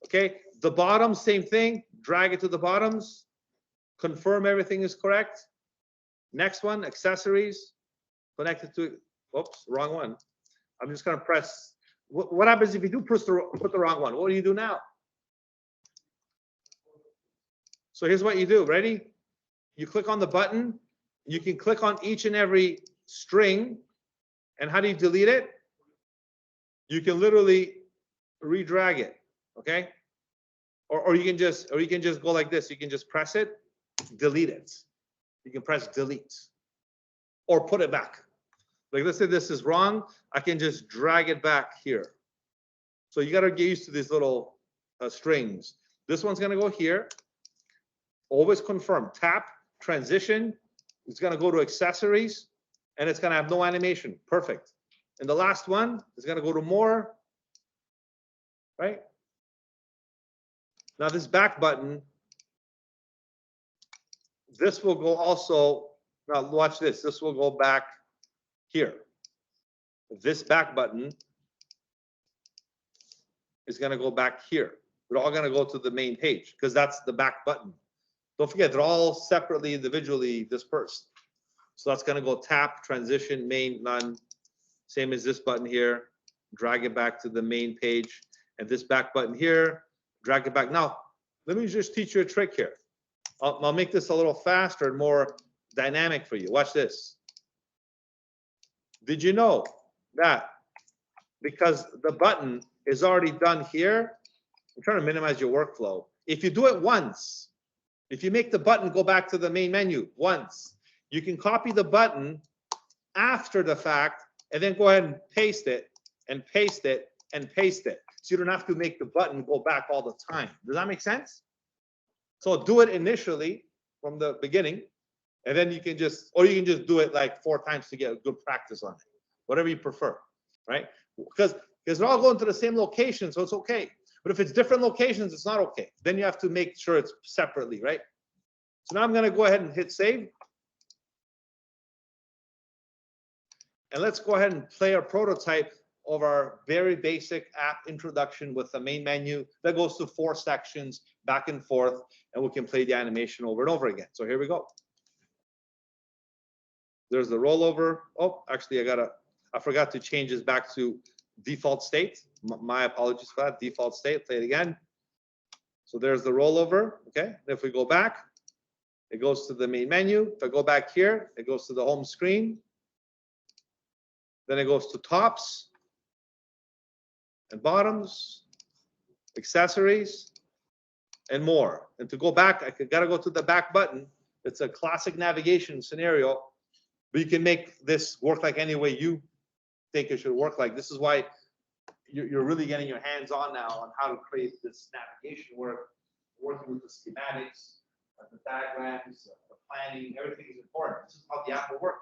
okay? The bottom, same thing. Drag it to the bottoms. Confirm everything is correct. Next one, accessories. Connected to, oops, wrong one. I'm just gonna press. What happens if you do put the wrong one? What do you do now? So here's what you do. Ready? You click on the button. You can click on each and every string. And how do you delete it? You can literally redrag it. Okay? Or you can just go like this. You can just press it, delete it. You can press delete. Or put it back. Like let's say this is wrong, I can just drag it back here. So you got to get used to these little strings. This one's going to go here. Always confirm. Tap, transition. It's going to go to accessories, and it's going to have no animation. Perfect. And the last one is going to go to more. Right? Now this back button, this will go also, now watch this. This will go back here. This back button is going to go back here. They're all going to go to the main page because that's the back button. Don't forget, they're all separately, individually dispersed. So that's going to go tap, transition, main, none. Same as this button here. Drag it back to the main page. And this back button here, drag it back. Now, let me just teach you a trick here. I'll make this a little faster and more dynamic for you. Watch this. Did you know that because the button is already done here, I'm trying to minimize your workflow. If you do it once, if you make the button go back to the main menu once, you can copy the button after the fact and then go ahead and paste it and paste it and paste it. So you don't have to make the button go back all the time. Does that make sense? So do it initially from the beginning, and then you can just, or you can just do it like 4 times to get a good practice on it. Whatever you prefer, right? Because they're all going to the same location, so it's okay. But if it's different locations, it's not okay. Then you have to make sure it's separately, right? So now I'm going to go ahead and hit save. And let's go ahead and play a prototype of our very basic app introduction with the main menu that goes to 4 sections back and forth, and we can play the animation over and over again. So here we go. There's the rollover. Oh, actually, I forgot to change this back to default state. My apologies for that. Default state. Play it again. So there's the rollover. Okay. If we go back, it goes to the main menu. If I go back here, it goes to the home screen. Then it goes to tops and bottoms, accessories, and more. And to go back, I gotta go to the back button. It's a classic navigation scenario, but you can make this work like any way you think it should work like. This is why you're really getting your hands on now on how to create this navigation work, working with the schematics, the diagrams, the planning, everything is important. This is how the app will work.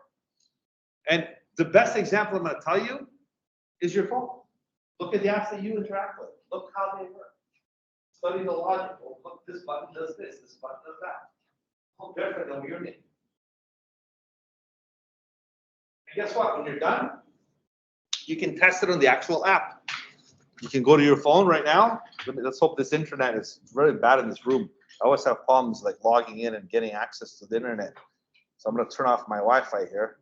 And the best example I'm going to tell you is your phone. Look at the apps that you interact with. Look how they work. Study the logic. Oh, look, this button does this button does that. How different than your name. And guess what? When you're done, you can test it on the actual app. You can go to your phone right now. Let's hope this internet is really bad in this room. I always have problems like logging in and getting access to the internet. So I'm going to turn off my Wi-Fi here.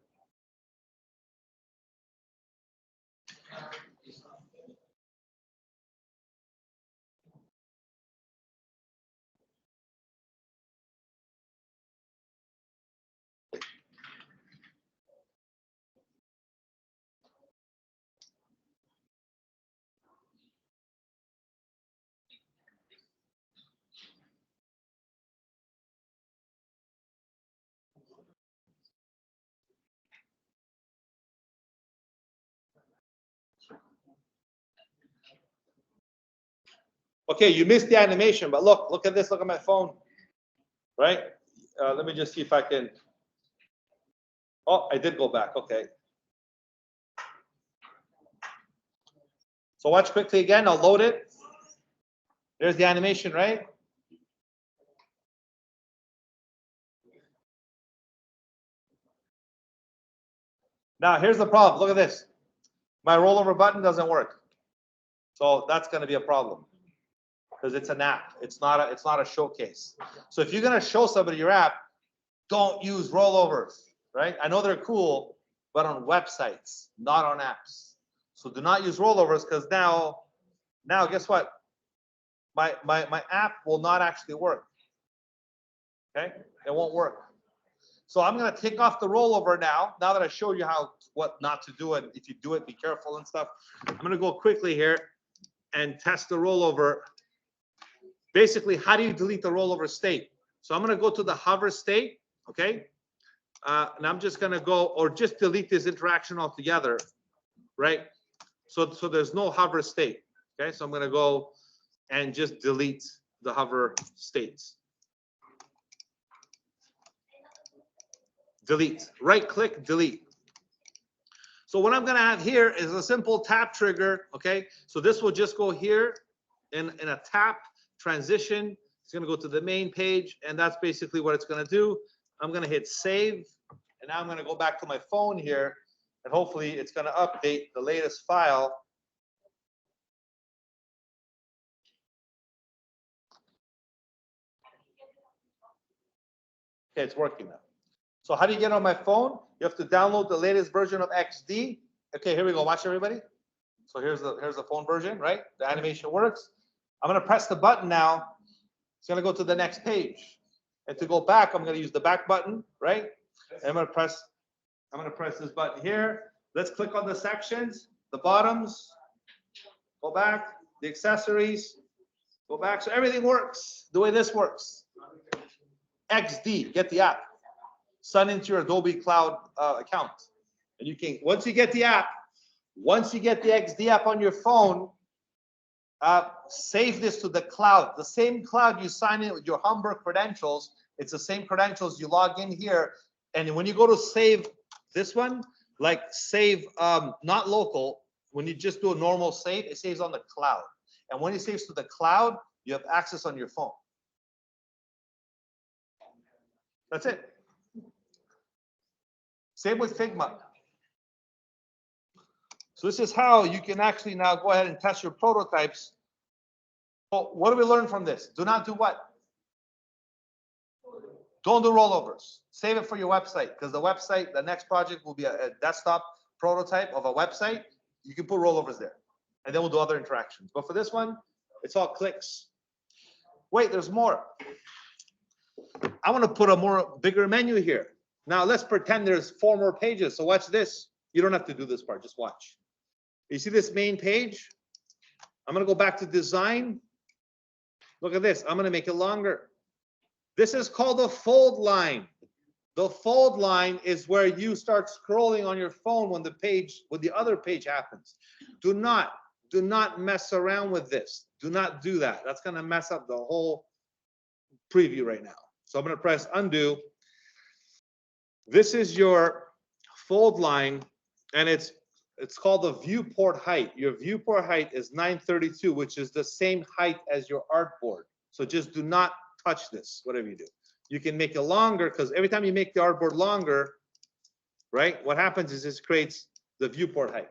Okay, you missed the animation, but look at this. Look at my phone, right? Let me just see if I can. Oh, I did go back. Okay. So watch quickly again. I'll load it. There's the animation, right? Now here's the problem. Look at this. My rollover button doesn't work. So that's going to be a problem because it's an app. It's not a showcase. So if you're going to show somebody your app, don't use rollovers, right? I know they're cool, but on websites, not on apps. So do not use rollovers because now guess what? My app will not actually work. Okay, it won't work. So I'm going to take off the rollover now that I showed you what not to do, and if you do it, be careful and stuff. I'm going to go quickly here and test the rollover. Basically, how do you delete the rollover state? So I'm going to go to the hover state, okay? And I'm just going to go, or just delete this interaction altogether, right? So there's no hover state, okay? So I'm going to go and just delete the hover states. Delete, right click, delete. So what I'm going to have here is a simple tap trigger, okay? So this will just go here in a tap transition. It's going to go to the main page, and that's basically what it's going to do. I'm going to hit save, and now I'm going to go back to my phone here, and hopefully it's going to update the latest file. Okay, it's working now. So how do you get on my phone? You have to download the latest version of XD. Okay, here we go. Watch everybody. So here's the phone version, right? The animation works. I'm going to press the button now. It's going to go to the next page. And to go back, I'm going to use the back button, right? And I'm going to press this button here. Let's click on the sections, the bottoms, go back, the accessories, go back. So everything works the way this works. XD, get the app. Sign into your Adobe Cloud account. And you can, once you get the app, once you get the XD app on your phone, save this to the cloud. The same cloud you sign in with your Humber credentials, it's the same credentials you log in here. And when you go to save this one, like save not local, when you just do a normal save, it saves on the cloud. And when it saves to the cloud, you have access on your phone. That's it. Same with Figma. So this is how you can actually now go ahead and test your prototypes. Well, what do we learn from this? Do not do what? Don't do rollovers. Save it for your website, because the website, the next project will be a desktop prototype of a website. You can put rollovers there, and then we'll do other interactions. But for this one, it's all clicks. Wait, there's more. I want to put a bigger menu here. Now let's pretend there's 4 more pages. So watch this. You don't have to do this part, just watch. You see this main page? I'm going to go back to design. Look at this. I'm going to make it longer. This is called a fold line. The fold line is where you start scrolling on your phone when the other page happens. Do not mess around with this. Do not do that. That's going to mess up the whole preview right now. So I'm going to press undo. This is your fold line, and it's called the viewport height. Your viewport height is 932, which is the same height as your artboard. So just do not touch this, whatever you do. You can make it longer, because every time you make the artboard longer, right, what happens is this creates the viewport height.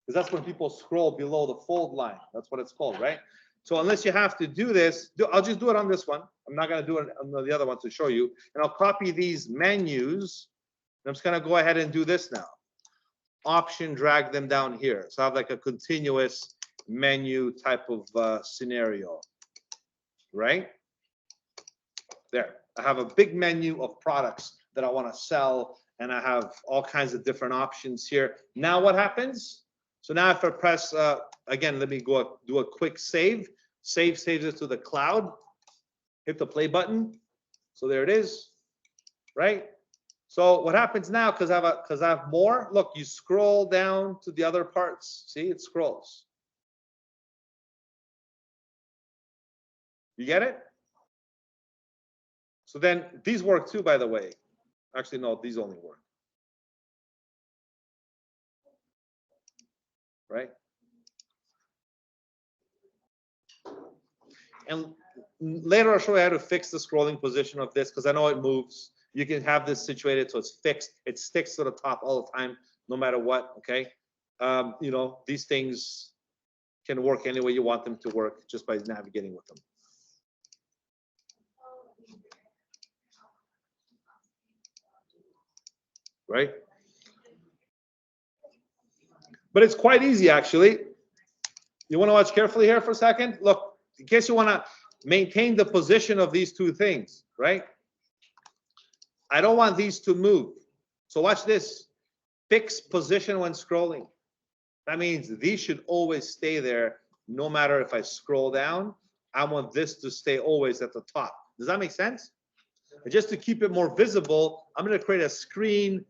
Because that's when people scroll below the fold line. That's what it's called, right? So unless you have to do this, I'll just do it on this one. I'm not going to do it on the other one to show you. And I'll copy these menus. I'm just going to go ahead and do this now. Option, drag them down here. So I have like a continuous menu type of scenario, right? There. I have a big menu of products that I want to sell, and I have all kinds of different options here. Now what happens? So now if I press, again, let me go do a quick save. Saves it to the cloud. Hit the play button. So there it is, right? So what happens now, because I have more, look, you scroll down to the other parts. See, it scrolls. You get it? So then these work too, by the way. Actually, no, these only work. Right? And later I'll show you how to fix the scrolling position of this, because I know it moves. You can have this situated so it's fixed. It sticks to the top all the time, no matter what, okay? You know, these things can work any way you want them to work just by navigating with them. Right? But it's quite easy, actually. You want to watch carefully here for a second? Look, in case you want to maintain the position of these two things, right? I don't want these to move. So watch this. Fix position when scrolling. That means these should always stay there no matter if I scroll down. I want this to stay always at the top. Does that make sense? And just to keep it more visible, I'm going to create a screen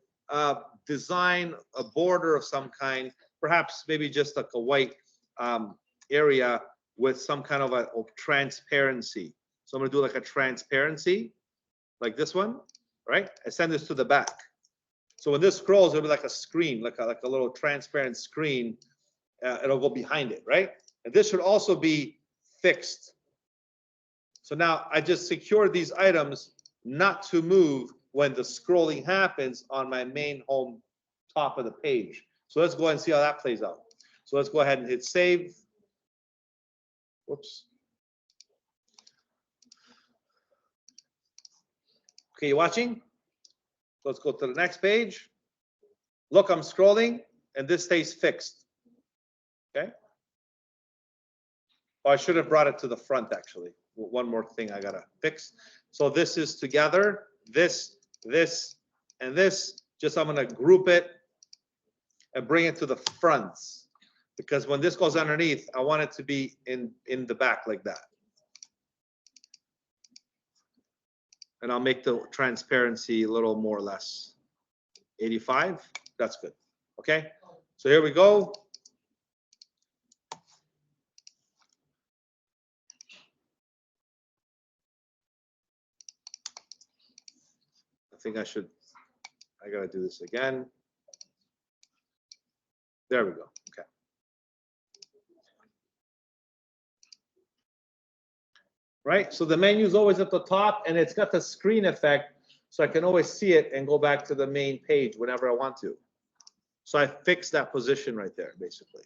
design, a border of some kind, perhaps maybe just like a white area with some kind of a transparency. So I'm going to do like a transparency, like this one, right? I send this to the back. So when this scrolls, it'll be like a screen, like a little transparent screen. It'll go behind it, right? And this should also be fixed. So now I just secured these items not to move when the scrolling happens on my main home top of the page. So let's go ahead and see how that plays out. So let's go ahead and hit save. Whoops. Okay, you watching? Let's go to the next page. Look, I'm scrolling and this stays fixed. Okay. Oh, I should have brought it to the front actually. One more thing I gotta fix. So this is together, this, and this. Just I'm gonna group it and bring it to the fronts. Because when this goes underneath, I want it to be in the back like that. And I'll make the transparency a little more or less 85. That's good. Okay. So here we go. I think I gotta do this again. There we go. Okay. Right? So the menu is always at the top and it's got the screen effect, so I can always see it and go back to the main page whenever I want to. So I fixed that position right there, basically.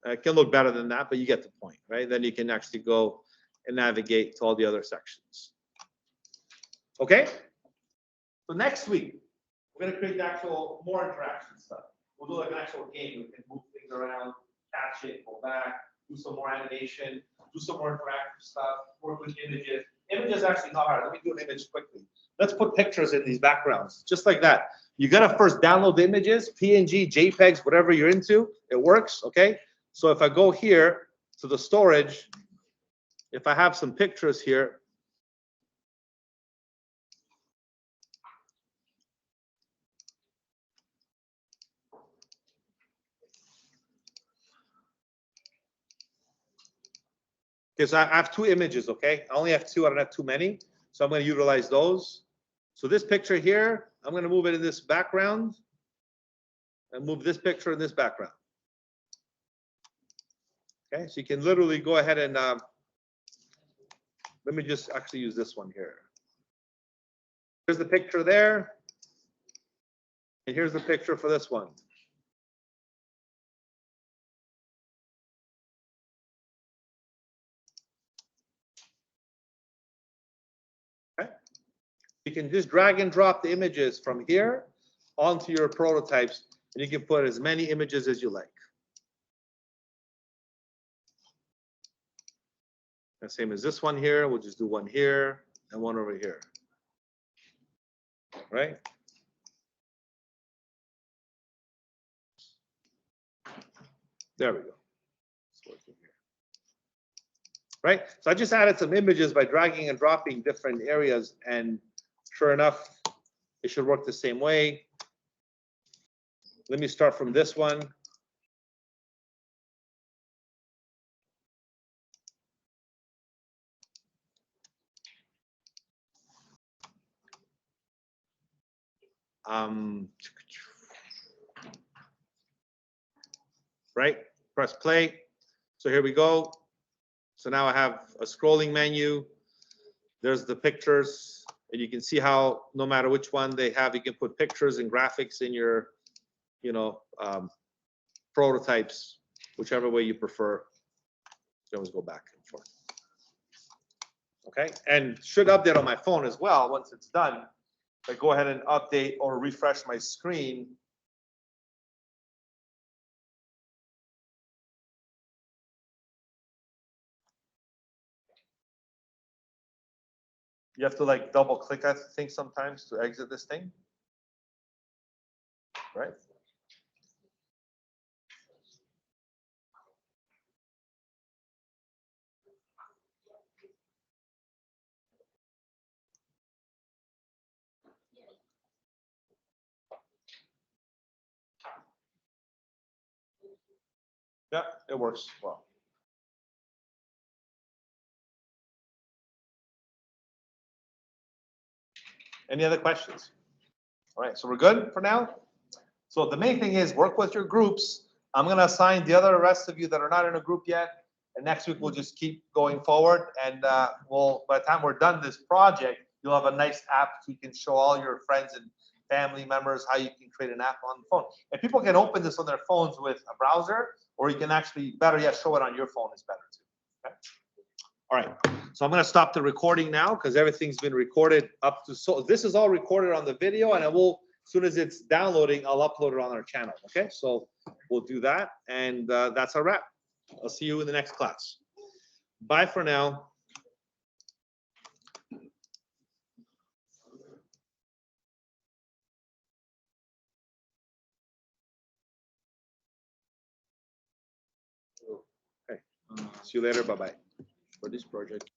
It can look better than that, but you get the point, right? Then you can actually go and navigate to all the other sections. Okay? So next week, we're going to create the actual more interaction stuff. We'll do like an actual game. We can move things around, catch it, go back, do some more animation, do some more interactive stuff, work with images. Images actually not hard. Let me do an image quickly. Let's put pictures in these backgrounds, just like that. You got to first download the images, PNG, JPEGs, whatever you're into. It works, okay? So if I go here to the storage, if I have some pictures here, because I have 2 images, okay? I only have 2, I don't have too many. So I'm going to utilize those. So this picture here, I'm going to move it in this background and move this picture in this background. Okay, so you can literally go ahead and, let me just actually use this one here. Here's the picture there. And here's the picture for this one. You can just drag and drop the images from here onto your prototypes, and you can put as many images as you like. And same as this one here, we'll just do one here and one over here. Right? There we go. It's working here. Right? So I just added some images by dragging and dropping different areas, and sure enough, it should work the same way. Let me start from this one. Right? Press play. So here we go. So now I have a scrolling menu. There's the pictures, and you can see how no matter which one they have, you can put pictures and graphics in your, prototypes, whichever way you prefer. You can always go back and forth. Okay, and should update on my phone as well once it's done. I go ahead and update or refresh my screen. You have to like double click, I think, sometimes to exit this thing. Right? Yeah, it works well. Any other questions? All right, so we're good for now. So the main thing is work with your groups. I'm going to assign the other rest of you that are not in a group yet. And next week, we'll just keep going forward. And by the time we're done this project, you'll have a nice app so you can show all your friends and family members how you can create an app on the phone. And people can open this on their phones with a browser, or you can actually, better yet, show it on your phone is better too. Okay? All right, so I'm going to stop the recording now because everything's been recorded up to, so this is all recorded on the video, and I will, as soon as it's downloading, I'll upload it on our channel. Okay, so we'll do that, and that's a wrap. I'll see you in the next class. Bye for now. See you later. Bye-bye. For this project.